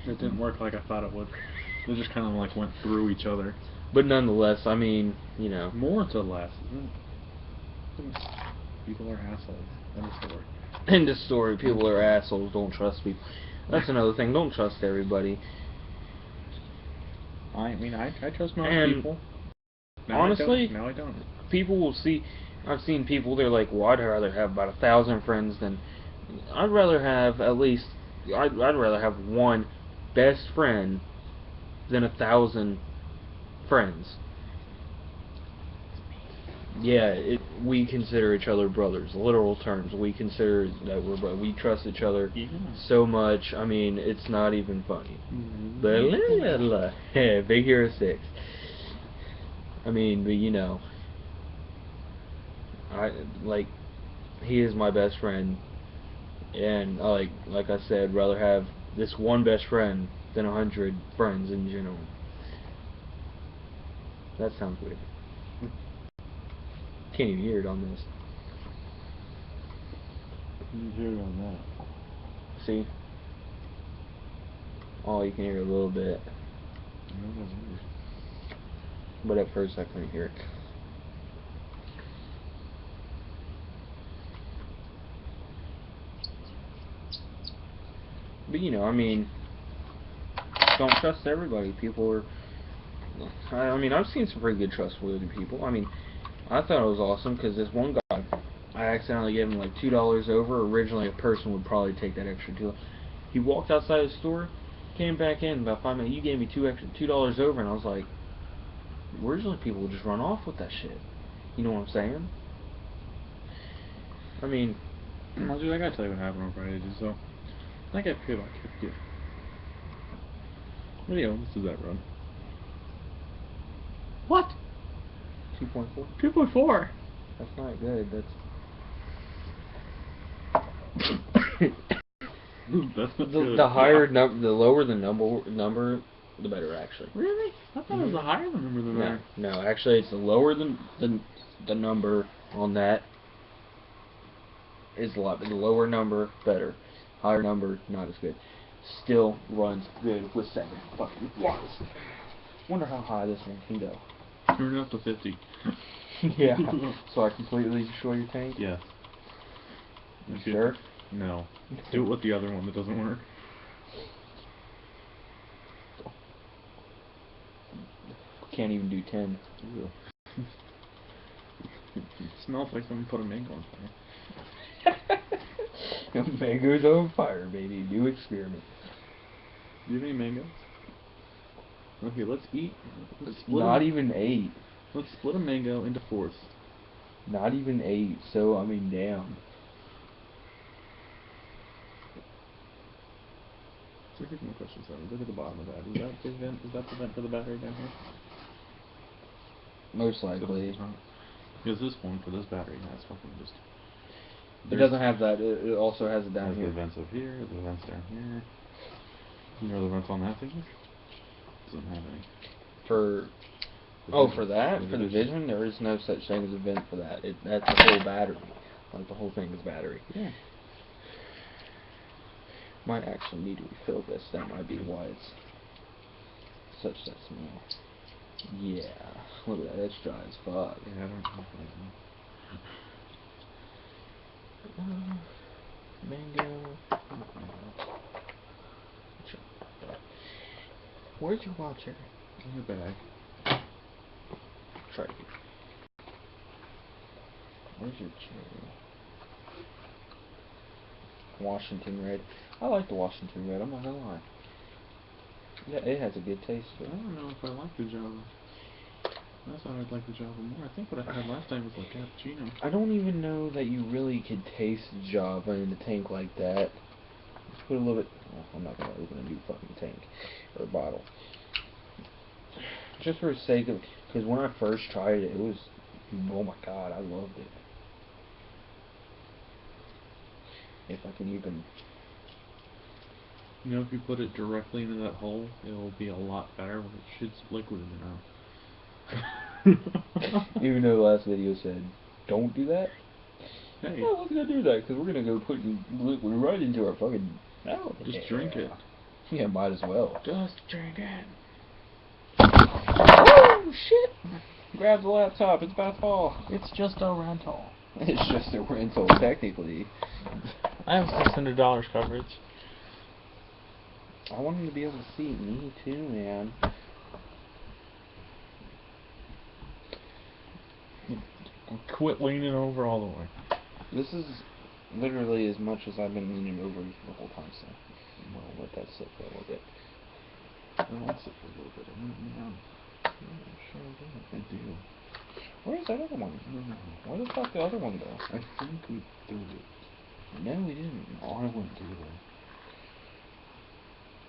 It didn't work like I thought it would. They just kind of like went through each other. But nonetheless, I mean, you know. More to less, isn't it? People are assholes. End of story. End of story. People are assholes. Don't trust people. That's another thing. Don't trust everybody. I mean, I trust most And people. honestly, Now I don't. people will see. I've seen people. They're like, "Well, I'd rather have about 1,000 friends than. I'd rather have at least. I'd rather have one best friend than 1,000 friends." Yeah, we consider each other brothers. Literal terms. We consider that we trust each other Yeah. so much. I mean, it's not even funny. Mm-hmm. But yeah, Big Hero 6. I mean, but you know, he is my best friend, and like I said, rather have this one best friend than 100 friends in general. That sounds weird. Can't even hear it on this. You hear it on that. See? Oh, you can hear it a little bit, but at first I couldn't hear it. But you know, I mean, don't trust everybody. People are. I mean, I've seen some pretty good trustworthy people. I mean, I thought it was awesome because this one guy, I accidentally gave him like $2 over. Originally, a person would probably take that extra $2. He walked outside the store, came back in about 5 minutes. You gave me $2 over, and I was like, originally people would just run off with that shit. You know what I'm saying? I mean, Dude, I gotta tell you what happened on Friday, dude. So, I got paid about gift. Video, this is that run. What? 2.4. 2.4. That's not good. That's That's not the good. higher number, the lower the number, the better actually. Really? I thought it was a higher number than No, that. no, actually, it's the lower the number on that is a lot. The lower number better, higher number not as good. Still runs good with 7 fucking watts. Wonder how high this one can go. Turn it up to 50. Yeah. So I completely destroy your tank. Yes. You sure? No. Do it with the other one that doesn't work. Can't even do 10. Ew. It smells like someone put a mango on fire. Mango's on fire, baby. New experiment. Do you have any mangoes? Okay, let's eat. It's not even 8. Let's split a mango into fourths. Not even 8. So I mean, damn. So here's my question, Simon. Look at the bottom of that. Is that the vent? Is that the vent for the battery down here? Most likely. Because this one for this battery has fucking just. It doesn't have that. It also has it down Has here. the vents up here, the vents down here. You know the vents on that thing? Doesn't have any. For The oh, Vision. for that, for the Vision, there is no such thing as a vent for that. That's the whole battery. Like the whole thing is battery. Yeah. Might actually need to refill this. That might be why it's such that smell. Yeah, look at that. That's dry as fuck. Yeah, I don't know. Mango. Where's your wild cherry? In your bag. Try it. Where's your cherry? Washington Red. I like the Washington Red, I'm not gonna lie. Yeah, it has a good taste to I it. don't know if I like the Java. I thought I'd like the Java more. I think what I had last time was like cappuccino. I don't even know that you really could taste Java in a tank like that. Let's put a little bit. Well, I'm not gonna open a new fucking tank or a bottle. Just for the sake of, because when I first tried it, it was, oh my god, I loved it. If I can even. You know, if you put it directly into that hole, it will be a lot better when it shoots liquid in your mouth. Even though the last video said, don't do that. Hey. No, let's not do that, because we're gonna go put liquid right into our fucking mouth. Just drink it. Yeah, might as well. Just drink it. Oh shit! Grab the laptop, it's about to fall. It's just a rental. It's just a rental, technically. I have $600 coverage. I want him to be able to see me too, man. Quit leaning over all the way. This is literally as much as I've been leaning over the whole time, so we'll let that sit for a little bit. I want to sit for a little bit. I want it down. Sure I do. Where's that other one? I don't know. Where the fuck the other one go? I think we threw it. No, we didn't. Oh, I went through there.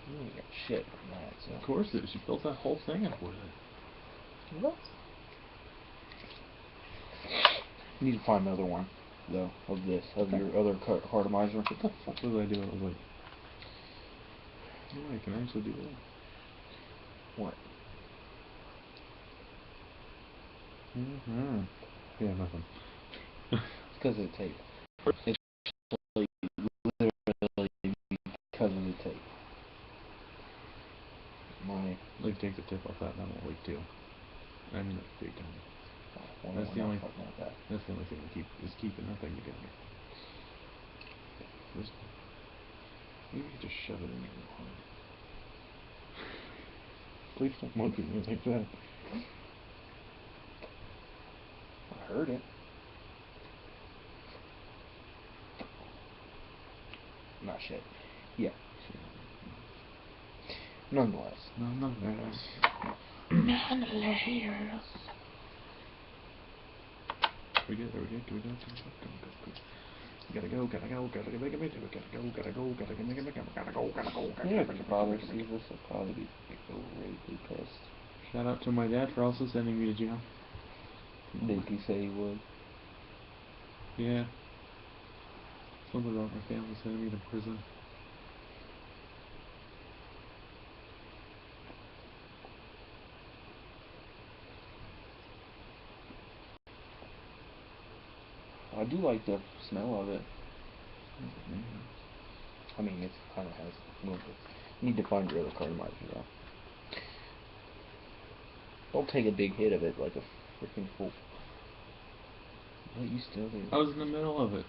You ain't got shit on that, so. Of course it is. You built that whole thing up with it. What? You need to find another one, though, of this, of your other cartomizer. What the fuck was I doing? I was like, oh, I can actually do that. What? Mm-hmm. Yeah, nothing. It's because of the tape. It's literally because of the tape. Like, take the tip off that and I won't leak too. I mean, like, big time. Well, That's the only. fucking with that. That's the only thing that is keeping that thing together. Just, maybe you could just shove it in there real hard. Please don't look at me like that. I heard it. Not shit. Yeah. Nonetheless. Nonetheless. We good? Are we good? Can we go? Can we go? Go. Gotta go, gotta go, gotta make it, gotta go, gotta go, gotta make it, gotta go, gotta go, gotta Yeah, if your father sees this, he'll probably be greatly pissed. Shout out to my dad for also sending me to jail. Did he say he would? Yeah. Something about my family sending me to prison. I do like the smell of it. I mean, it kind of has a little bit. You need to find your other cartomizer though. Don't take a big hit of it like a freaking fool. What you still do? I was in the middle of it.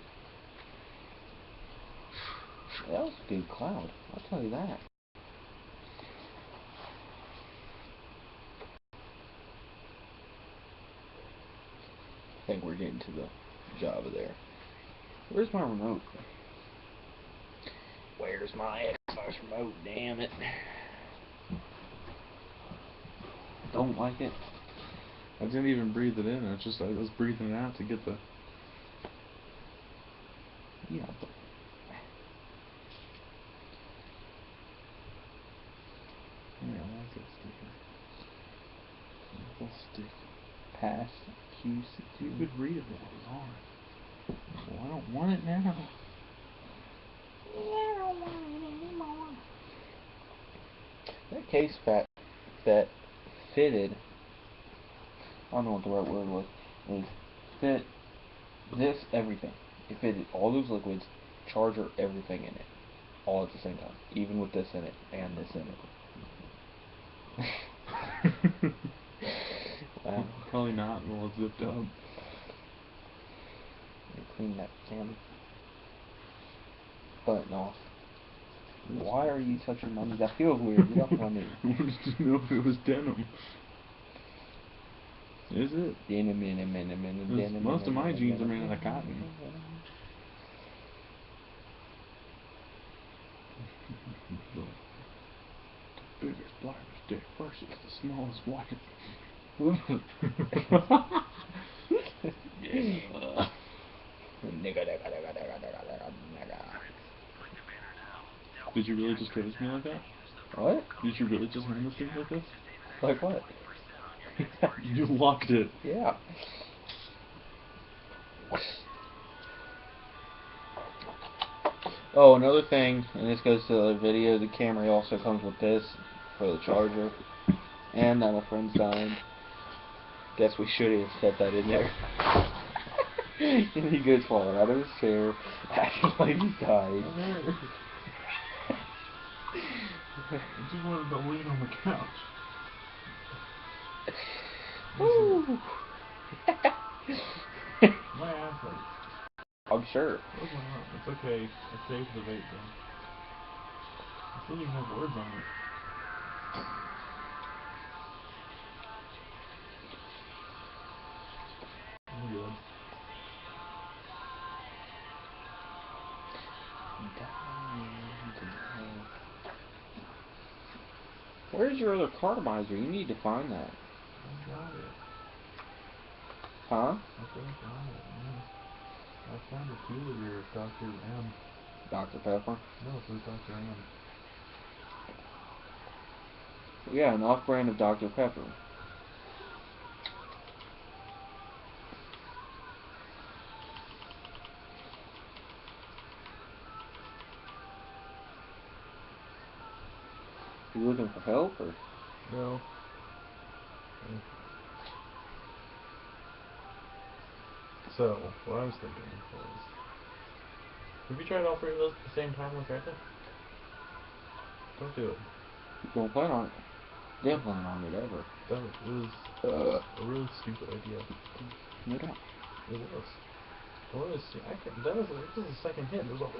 That was a good cloud. I'll tell you that. I think we're getting to the Java there. Where's my remote? Where's my Xbox remote? Damn it. Don't like it. I didn't even breathe it in. It's just I was breathing it out to get the. Yeah, but Yeah, I like that sticker. Little stick. pass QC2. You could read it while it was on. Well, I don't want it now. I don't want it anymore. That case that fitted, I don't know what the right word was, it fit this, everything. It fitted all those liquids, charger, everything in it, all at the same time, even with this in it, and this in it. Wow. Probably not. Well, it's zipped up. Clean that damn button off. Why are you touching my knees? That feels weird. Get off my knee. I wanted to know if it was denim. Is it? Denim. Most of my jeans are made out of cotton. The biggest, blackest dick versus the smallest white. Yeah. Did you really just give it to me like that? What? Did you really just hand this to me like this? Like what? You locked it. Yeah. Oh, another thing, and this goes to the video, the Camry also comes with this for the charger. And that my friend's dying. Guess we should have set that in there. And he goes falling out of his chair, acting like he's died. I just wanted to lean on the couch. Woo! My ass hurts. I'm sure. Where's my arm? It's okay. I saved the vape though. It doesn't even have words on it. I'm good. Where's your other cartomizer? You need to find that. I got it. Huh? I said I got it. Yeah. I found a 2 liter of Dr. M. Dr. Pepper? No, it says Dr. M. Yeah, an off-brand of Dr. Pepper. You looking for help, or? No. So, what I was thinking was, have you tried all 3 of those at the same time like I did? Don't do it. Don't plan on it. Didn't plan on it ever. Don't. It was a really stupid idea. No doubt. It was. What was that was the second hit. It was like,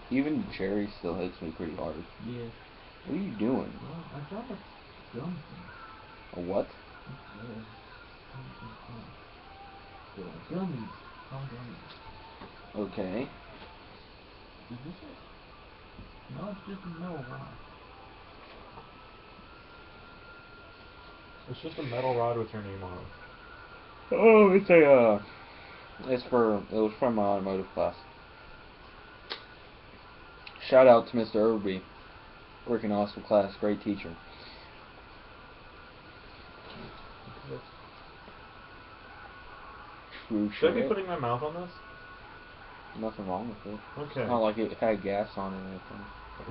Even Jerry still hits me pretty hard. yeah. What are you doing? Well, I got a gum thing. A what? Gummies. Called gummies. Okay. Is this it? No, it's just a metal rod. It's just a metal rod with your name on it. Oh, it's a it was from my automotive class. Shout out to Mr. Irby. Working awesome class, great teacher. True Should I be shit. putting my mouth on this? Nothing wrong with it. Okay. It's not like it had gas on it or anything.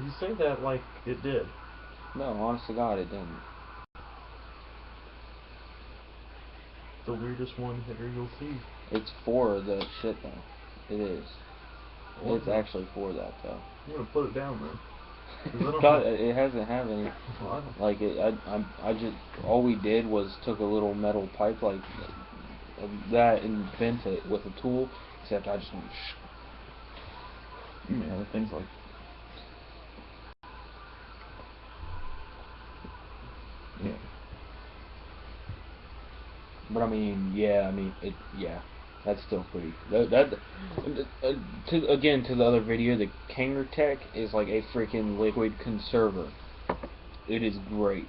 You say that like it did. No, honest to God, it didn't. The weirdest one hitter you'll see. It's for the shit though. It is. It's actually for that though. I'm gonna put it down then. 'Cause I don't God, have- it hasn't have any. Like it, I just all we did was took a little metal pipe like that and bent it with a tool. Except I just went. Yeah, the things like. Yeah. But I mean, yeah, yeah, that's still pretty. To the other video, the Kanger Tech is like a freaking liquid conserver. It is great.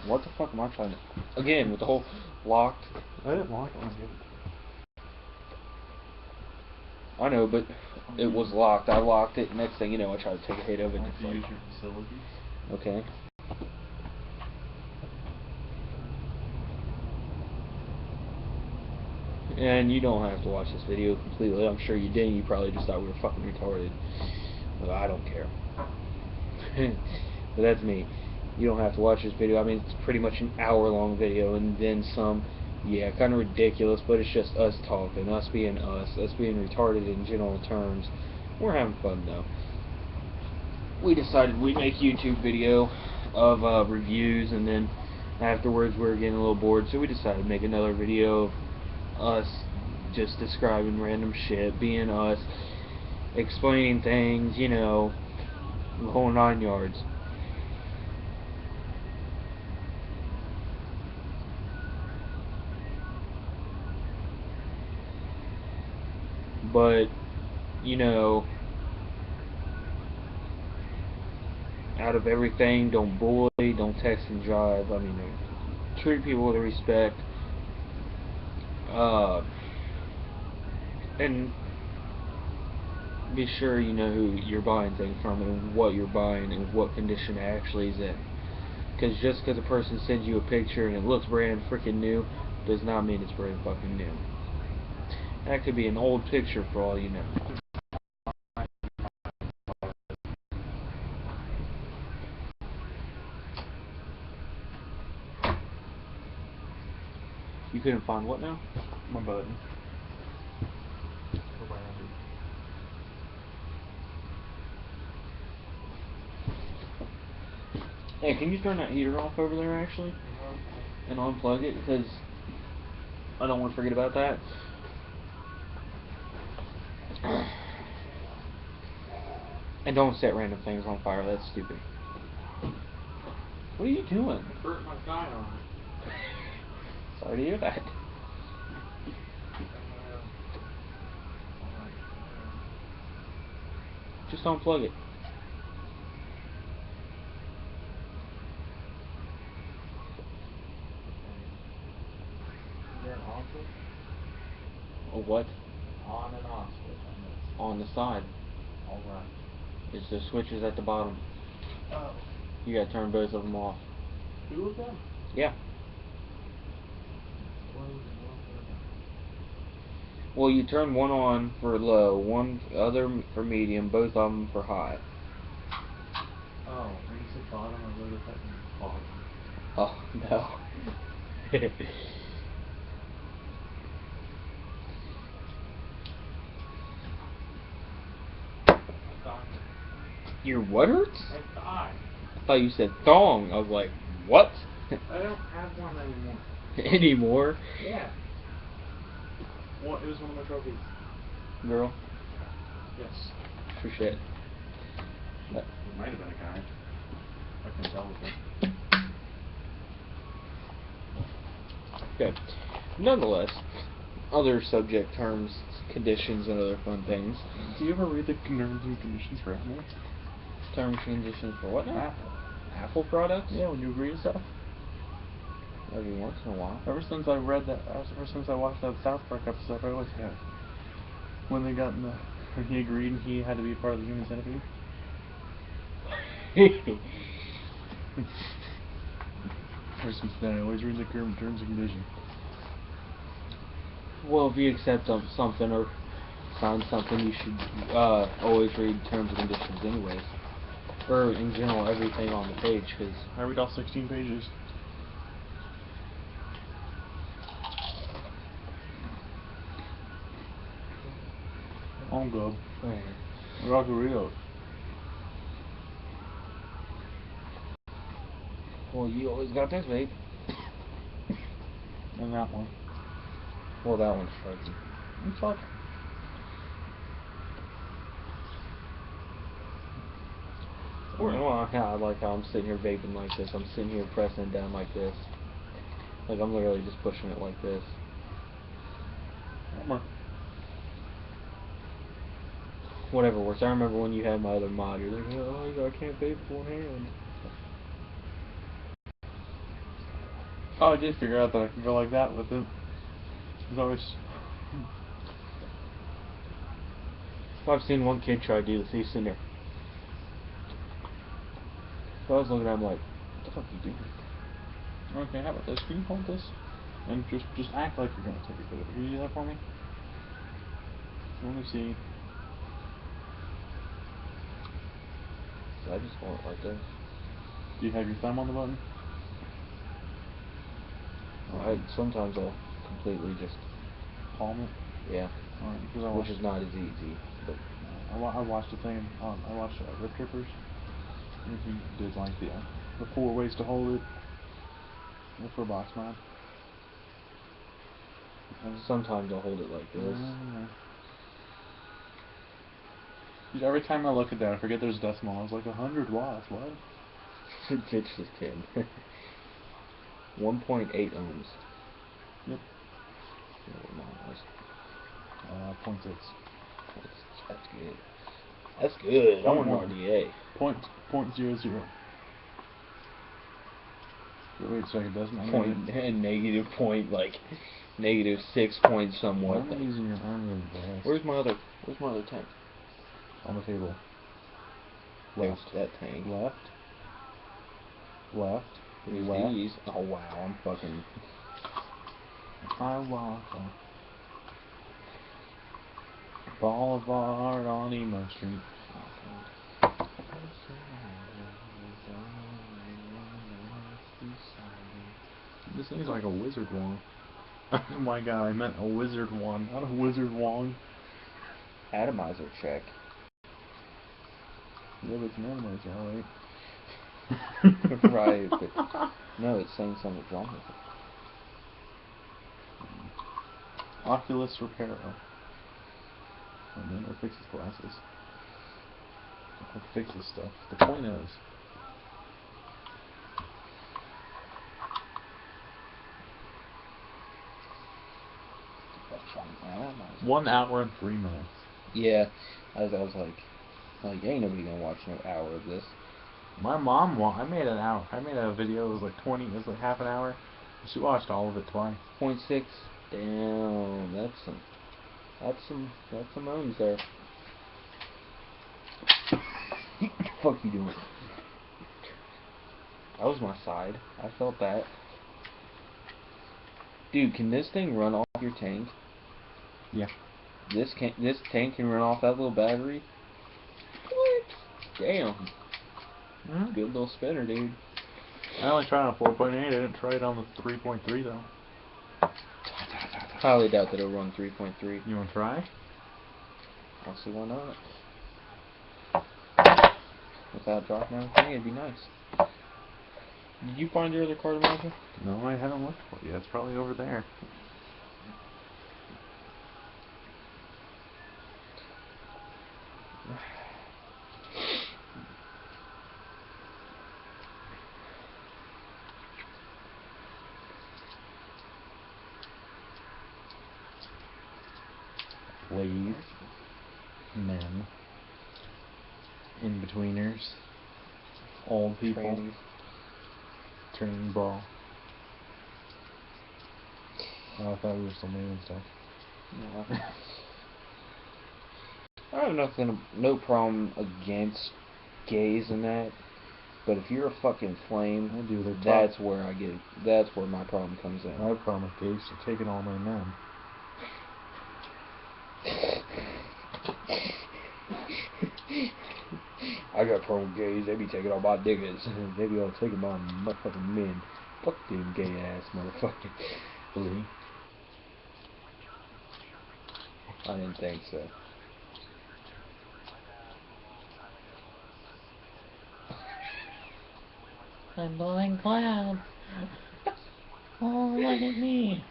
What the fuck am I trying to? Again, with the whole locked. I didn't lock it when I gave it to you. I know, but it was locked. I locked it. Next thing you know, I tried to take a hit of it. I And like it's to like, use your facilities. okay. And you don't have to watch this video completely. I'm sure you didn't. You probably just thought we were fucking retarded. Well, I don't care. But that's me. You don't have to watch this video. I mean, it's pretty much an hour-long video, and then some. Yeah, kind of ridiculous, but it's just us talking, us being retarded in general terms. We're having fun, though. We decided we'd make a YouTube video of reviews, and then afterwards we were getting a little bored, so we decided to make another video of us just describing random shit, being us, explaining things, you know, the whole 9 yards. But, you know, out of everything, don't bully, don't text and drive. I mean, treat people with respect. And be sure you know who you're buying things from and what you're buying and what condition it actually is in. Because just because a person sends you a picture and it looks brand freaking new does not mean it's brand fucking new. That could be an old picture for all you know. You couldn't find what now? My button. Hey, can you turn that heater off over there actually? And unplug it, because I don't want to forget about that. And don't set random things on fire, that's stupid. What are you doing? I burnt my guy on it. Sorry to hear that. Just unplug it. Is there an on switch? Or what? On and off switch on this. On the side. Alright. It's the switches at the bottom. Oh. You gotta turn both of them off. Two of them? Yeah. What is it? Well, you turn one on for low, one other for medium, both of them for high. Oh, when you said bottom, I wrote it bottom. Oh, no. Your what hurts? My thigh. I thought you said thong. I was like, what? I don't have one anymore. Anymore? Yeah. Well, it was one of my trophies. Girl? Yes. For shit. It might have been a guy. I can tell with it. Okay. Nonetheless, other subject terms, conditions, and other fun things. Do you ever read the terms and conditions for Apple? Terms and conditions for what now? Apple. Apple products? Yeah, when you agree to stuff. every once in a while. Ever since I read that, ever since I watched that South Park episode, I always have. When they got in the, when he agreed he had to be part of the Human Centipede. Ever since then, I always read the terms and conditions. Well, if you accept something or sign something, you should always read terms and conditions anyways. Or, in general, everything on the page, because... I read all 16 pages. I'm good. I got to read it. Well, you always got this, babe. And that one. Well, that one's fuzzy. It's fun. Well, I like how I'm sitting here vaping like this. I'm sitting here pressing it down like this. Like, I'm literally just pushing it like this. One more. Whatever works. I remember when you had my other mod, you're like, oh, I can't vape with one hand. Oh, I did figure out that I can go like that with it. It's always... I've seen one kid try to do this. He's sitting there. So I was looking at him like, what the fuck are you doing? Okay, how about this? Can you hold this? And just act like you're gonna take a photo. Can you do that for me? Let me see. So I just hold it like this. Do you have your thumb on the button? Sometimes I'll completely just Palm it? yeah, Alright, because I which watched, is not as easy. But I watched a thing on, I watched Rip Trippers. And he did like the 4 ways to hold it. For box mod. sometimes I'll hold it like this. Dude, every time I look at that, I forget there's a decimal. I was like, 100 watts, what? Bitch this kid. 1.8 ohms. Yep. .6. That's good. That's good. I want an RDA. Point 0.00. Wait a second, doesn't Point and negative point, like negative 6 point somewhat. Why am I using your arm really fast? Where's my other tank? On the table. There's Left. that tank. Left. Left. There's Left. these. Oh wow, I'm fucking. I walk on Boulevard on Emo Street. This thing's like a wizard wand. Oh my god, I meant a wizard wand, not a wizard wand. Atomizer check. Yeah, but it's an atomizer, alright. Right, but no, it's saying something's wrong with it. Oculus Reparo. And then it fixes glasses. It fixes stuff. The point is, Atomizer. 1 hour and 3 minutes. Yeah, I was like, ain't nobody gonna watch no hour of this. My mom I made an hour. I made a video. It was like 20. It was like half an hour. She watched all of it twice. 0.6. Damn, that's some ohms there. Fuck you doing? That was my side. I felt that. Dude, can this thing run off your tank? Yeah. This tank can run off that little battery? What? Damn. Mm-hmm. Good little spinner, dude. I only tried on 4.8. I didn't try it on the 3.3 though. Highly doubt that it'll run 3.3. You want to try? I'll see why not. Without dropping everything, it'd be nice. Did you find your other card module? No, I haven't looked for it yet. It's probably over there. Ladies, men, in-betweeners, old people, Trannies. training ball. Oh, I thought we were still naming stuff. No. I have no problem against gays and that, but if you're a fucking flame, I do. They're that's tough. where that's where my problem comes in. I have a problem with gays to taking all my men. I got a problem with gays. They be taking all my niggas. They be all taking my motherfucking men. Fuck them gay ass motherfuckers. Really? I didn't think so. I'm blowing clouds. Oh, look at me.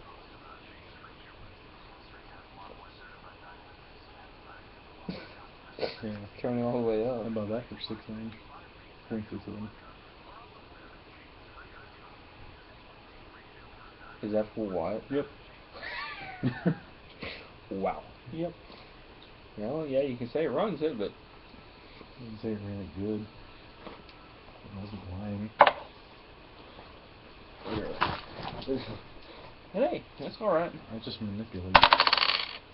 Yeah. Turn it all the way How up. about that for 6 inch? Point it to them. Is that for what? Yep. Wow. Yep. Well, yeah, you can say it runs it, but I didn't say it ran it good. I wasn't lying. hey, that's all right. I just manipulate.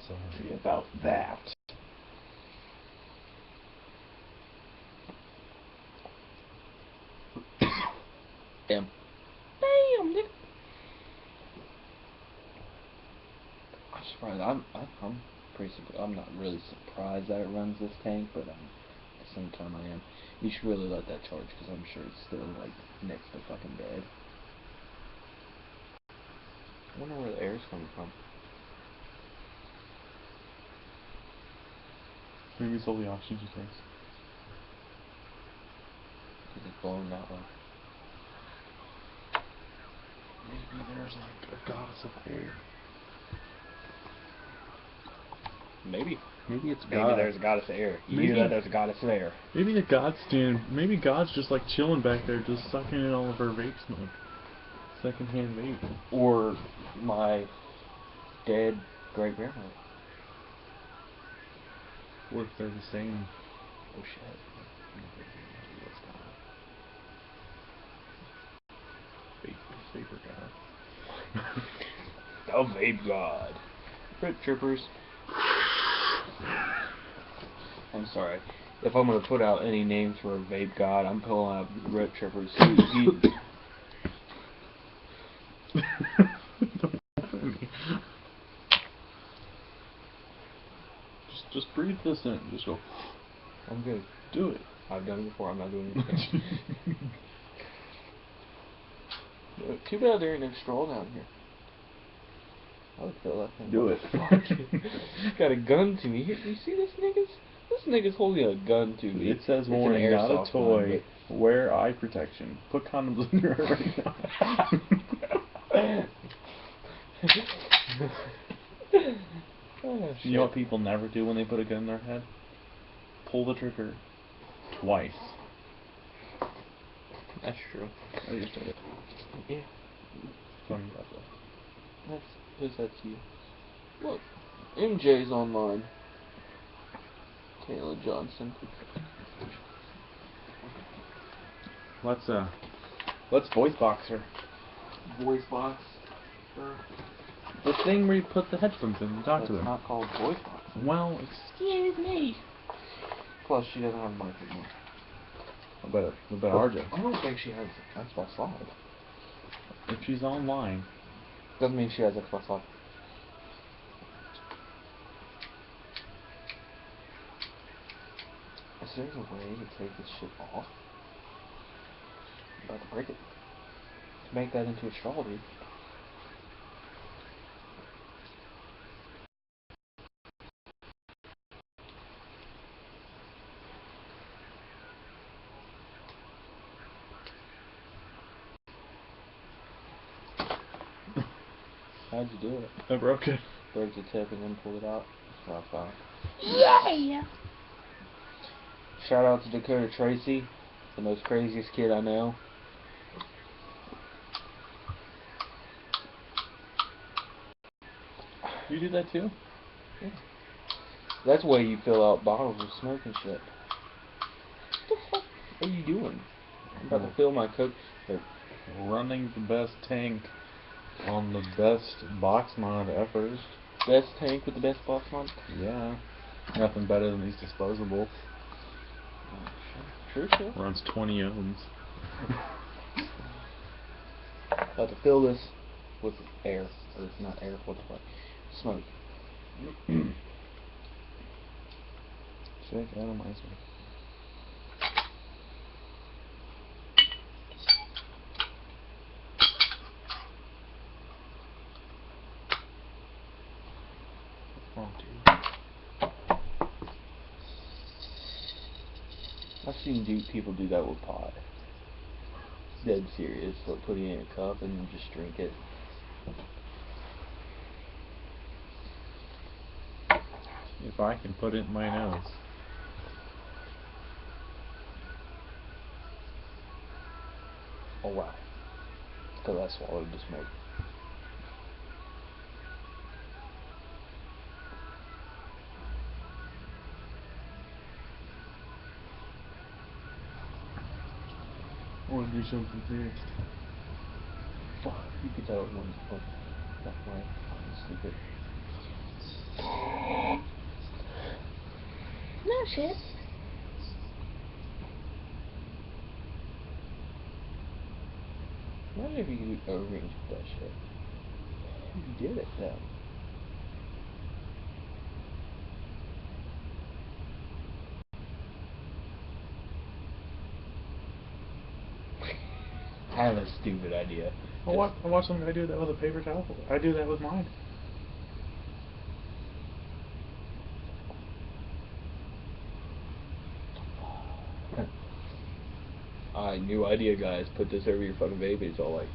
Sorry about that. Damn, nigga. I'm surprised. I'm pretty surprised. I'm not really surprised that it runs this tank, but at the same time I am. You should really let that charge because I'm sure it's still like next to fucking dead. I wonder where the air's coming from. Maybe it's all the oxygen tanks. Because it's blowing that way. Maybe there's like a goddess of air. Maybe. Maybe it's Maybe God. there's a goddess of air. You Maybe hear that? There's a goddess of air. Maybe the God's maybe God's just like chilling back there, just sucking in all of our vape smoke. Secondhand vape. Or my dead great grandmother. What if they're the same? Oh shit. Vapor God. The vape god. Rip trippers. I'm sorry. If I'm gonna put out any names for a vape god, I'm pulling out rip trippers. Just breathe this in. Just go. I'm good. Do it. I've done it before. I'm not doing it again. Too bad there ain't no straw down here. I would fill that thing. Do it. Got a gun to me. Here, you see this niggas? This nigga's holding a gun to me. It says It's warning, an not a airsoft toy. gun, Wear eye protection. Put condoms in your eye right now. Oh, You know what people never do when they put a gun in their head? Pull the trigger twice. That's true. I just did it. Yeah. Funny about that. Who's that to you? Look, MJ's online. Kayla Johnson. Let's voice box her. Voice box. The thing where you put the headphones in and talk to It's them. not called voice box. Well, excuse me. Plus, she doesn't have a microphone. I bet RJ. I don't think she has Xbox Live. If she's online. Doesn't mean she has Xbox Live. Is there a way to take this shit off? I'm about to break it. To make that into a straw, dude. How'd you do it? I broke it. Broke the tip and then pulled it out. That's what I thought. Yeah! Shout out to Dakota Tracy, the most craziest kid I know. You do that too? Yeah. That's the way you fill out bottles of smoke and shit. What the fuck are you doing? I'm about to fill my Coke. Running the best tank On the best box mod ever. Best tank with the best box mod? Yeah. Nothing better than these disposable. True. Runs 20 ohms. About to fill this with air. Or not air, what the fuck? Smoke. Sick, atomizer. Wrong tube. I've seen people do that with pot. Dead serious. Like putting it in a cup and then just drink it. If I can put it in my nose. Oh wow. Because I swallowed the smoke. I want to do something next. You could tell it when that way. Stupid. No shit. Imagine if you could do O-rings with that shit. You did it though. I have a stupid idea. I watched some guy do that with a paper towel. I do that with mine. New idea, guys. Put this over your fucking baby. It's all like.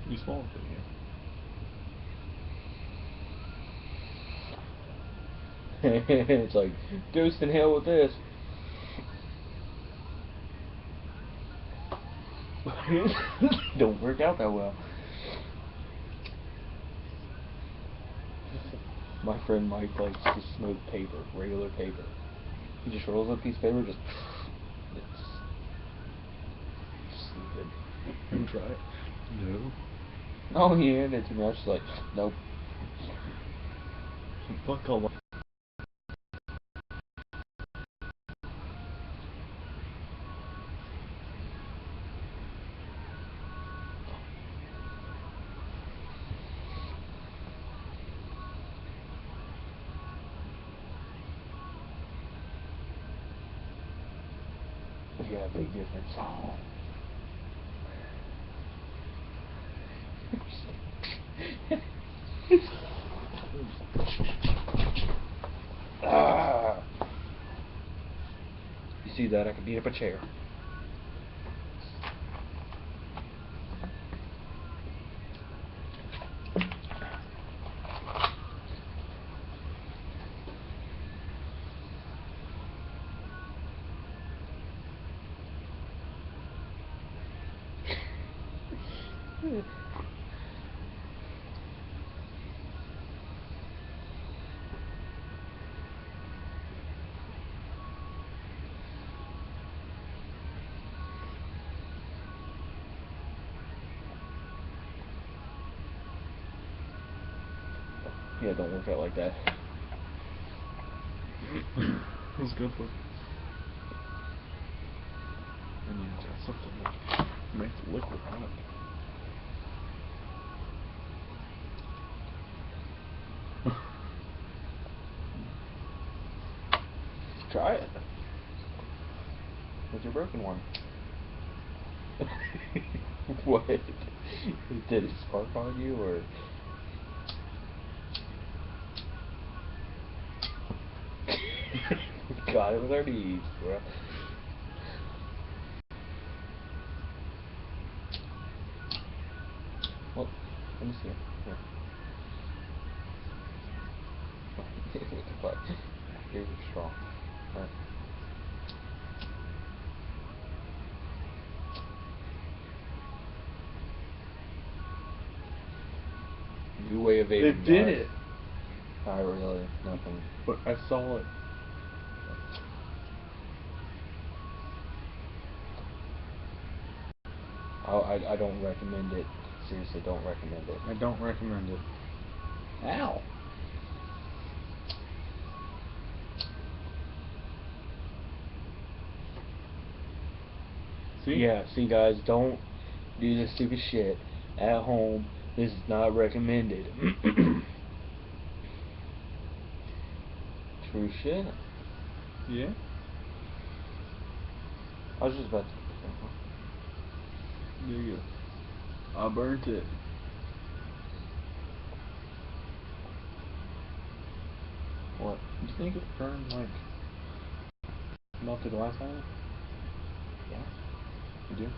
You swallowed it again. It's like, dosed in hell with this. Don't work out that well. My friend Mike likes to smoke paper, regular paper. He just rolls up a piece of paper, just. It's stupid. You try it? No. Oh, he handed it to me. I was just like, nope. Fuck all. Yeah, big difference. Ah. You see that? I can beat up a chair. Yeah, don't work out like that. Let's go for it. And you got something that makes the liquid hot. Try it. With your broken one. What? Did it spark on you, or? God, it was our knees, bro. Well, let me see. Here. What the fuck? Here's your straw. Right. a vape. It did it. I really nothing. But I saw it. I don't recommend it. Seriously, don't recommend it. I don't recommend it. Ow. See? Yeah, see guys, don't do this stupid shit at home. This is not recommended. True shit. Yeah. I was just about to. There you go. I burnt it. What? Do you think it burned like melted glass on it? Yeah. You do?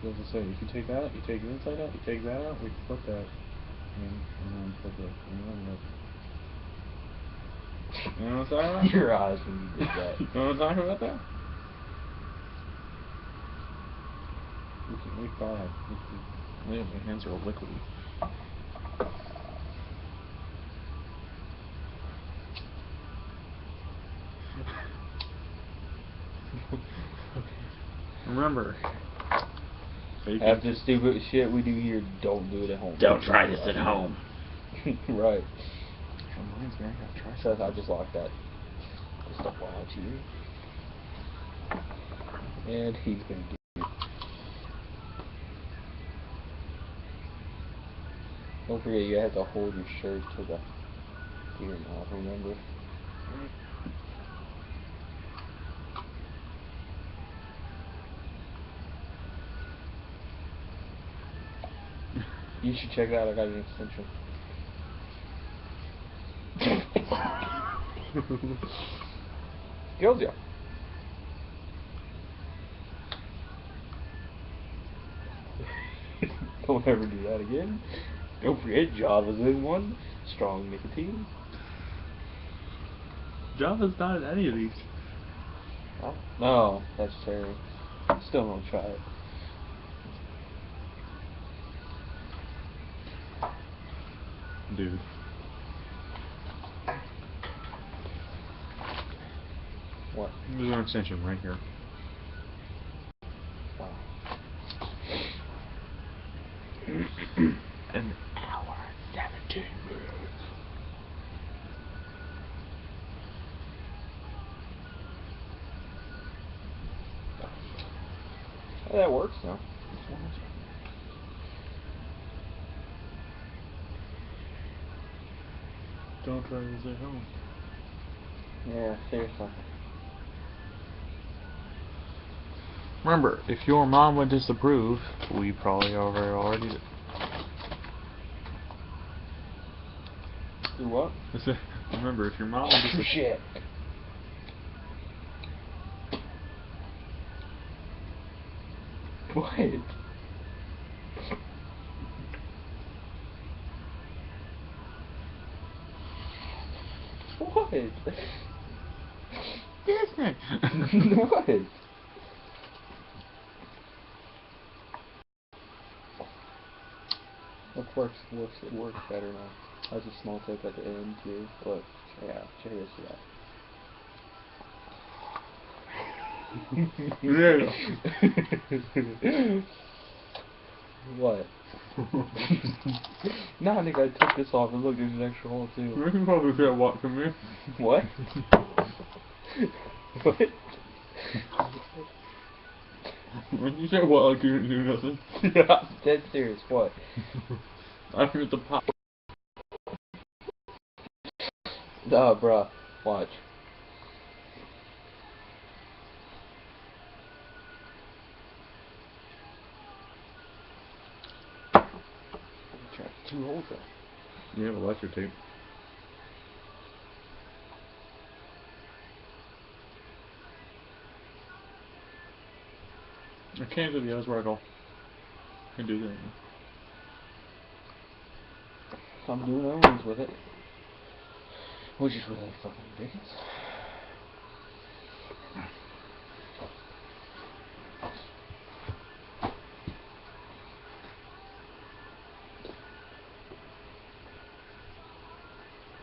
So as I say, if you take that out, you take the inside out, you take that out, we can put that in, and then put the, you know what I'm talking about? Your eyes when you did that. You know what I'm talking about that? We thought my hands are all liquidy. Remember, Half the stupid shit we do here, don't do it at home. Don't try this at home. Right. Reminds me, I gotta try Seth, something. I just locked that. Just to watch you. And he's gonna do it. Don't forget, you have to hold your shirt to your mouth, remember? You should check it out, I got an extension. Kills ya. Don't ever do that again. Don't forget, Java's in one. Strong nicotine. Java's not in any of these. Oh, no, that's cherry. Still don't try it. Dude. What? There's an extension right here. Wow. An hour and 17 minutes. Oh, that works now. Don't try this at home. Yeah, seriously. Remember, if your mom would disapprove, we probably already did. Do what? Remember, if your mom would disapprove. Shit. What? What? Disney! What? It works better now. Has a small tip at the end too. Look, check this out. What? Nah, nigga, I took this off and look, there's an extra hole too. You can probably say what to me. What? What? When you say what, like you didn't do nothing. Yeah, I'm dead serious. What? I heard the pop. Nah, bruh. Watch. Track 2 holes though. You have electric tape. I can't do the other where I go. I can do that. I'm doing Owens with it. Which is really fucking ridiculous.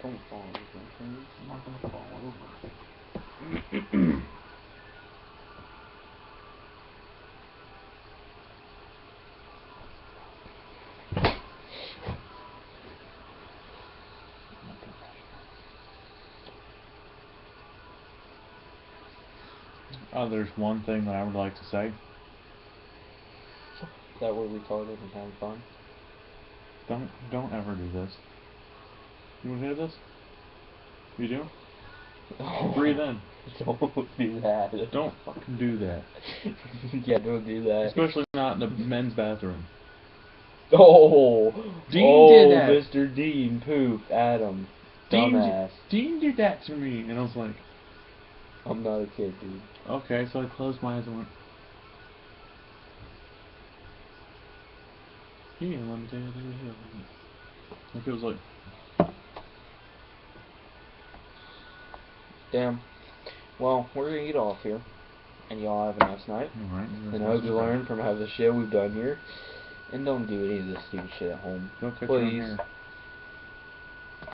Don't fall over, please. I'm not gonna fall over. There's one thing that I would like to say. That we're retarded and having fun. Don't ever do this. You wanna hear this? You do? Breathe in. Don't do that. Don't fucking do that. Yeah, don't do that. Especially not in the men's bathroom. Oh! Dean did that. Mr. Dean pooped Adam. Dumbass. Dean did that to me, and I was like, I'm not a kid, dude. okay, so I closed my eyes and went, yeah, let me tell you, like it was like, Damn. Well, we're gonna eat off here. And y'all have a nice night. alright. And I hope you learn from how the shit we've done here. And don't do any of this stupid shit at home. Go cut your own Please. hair.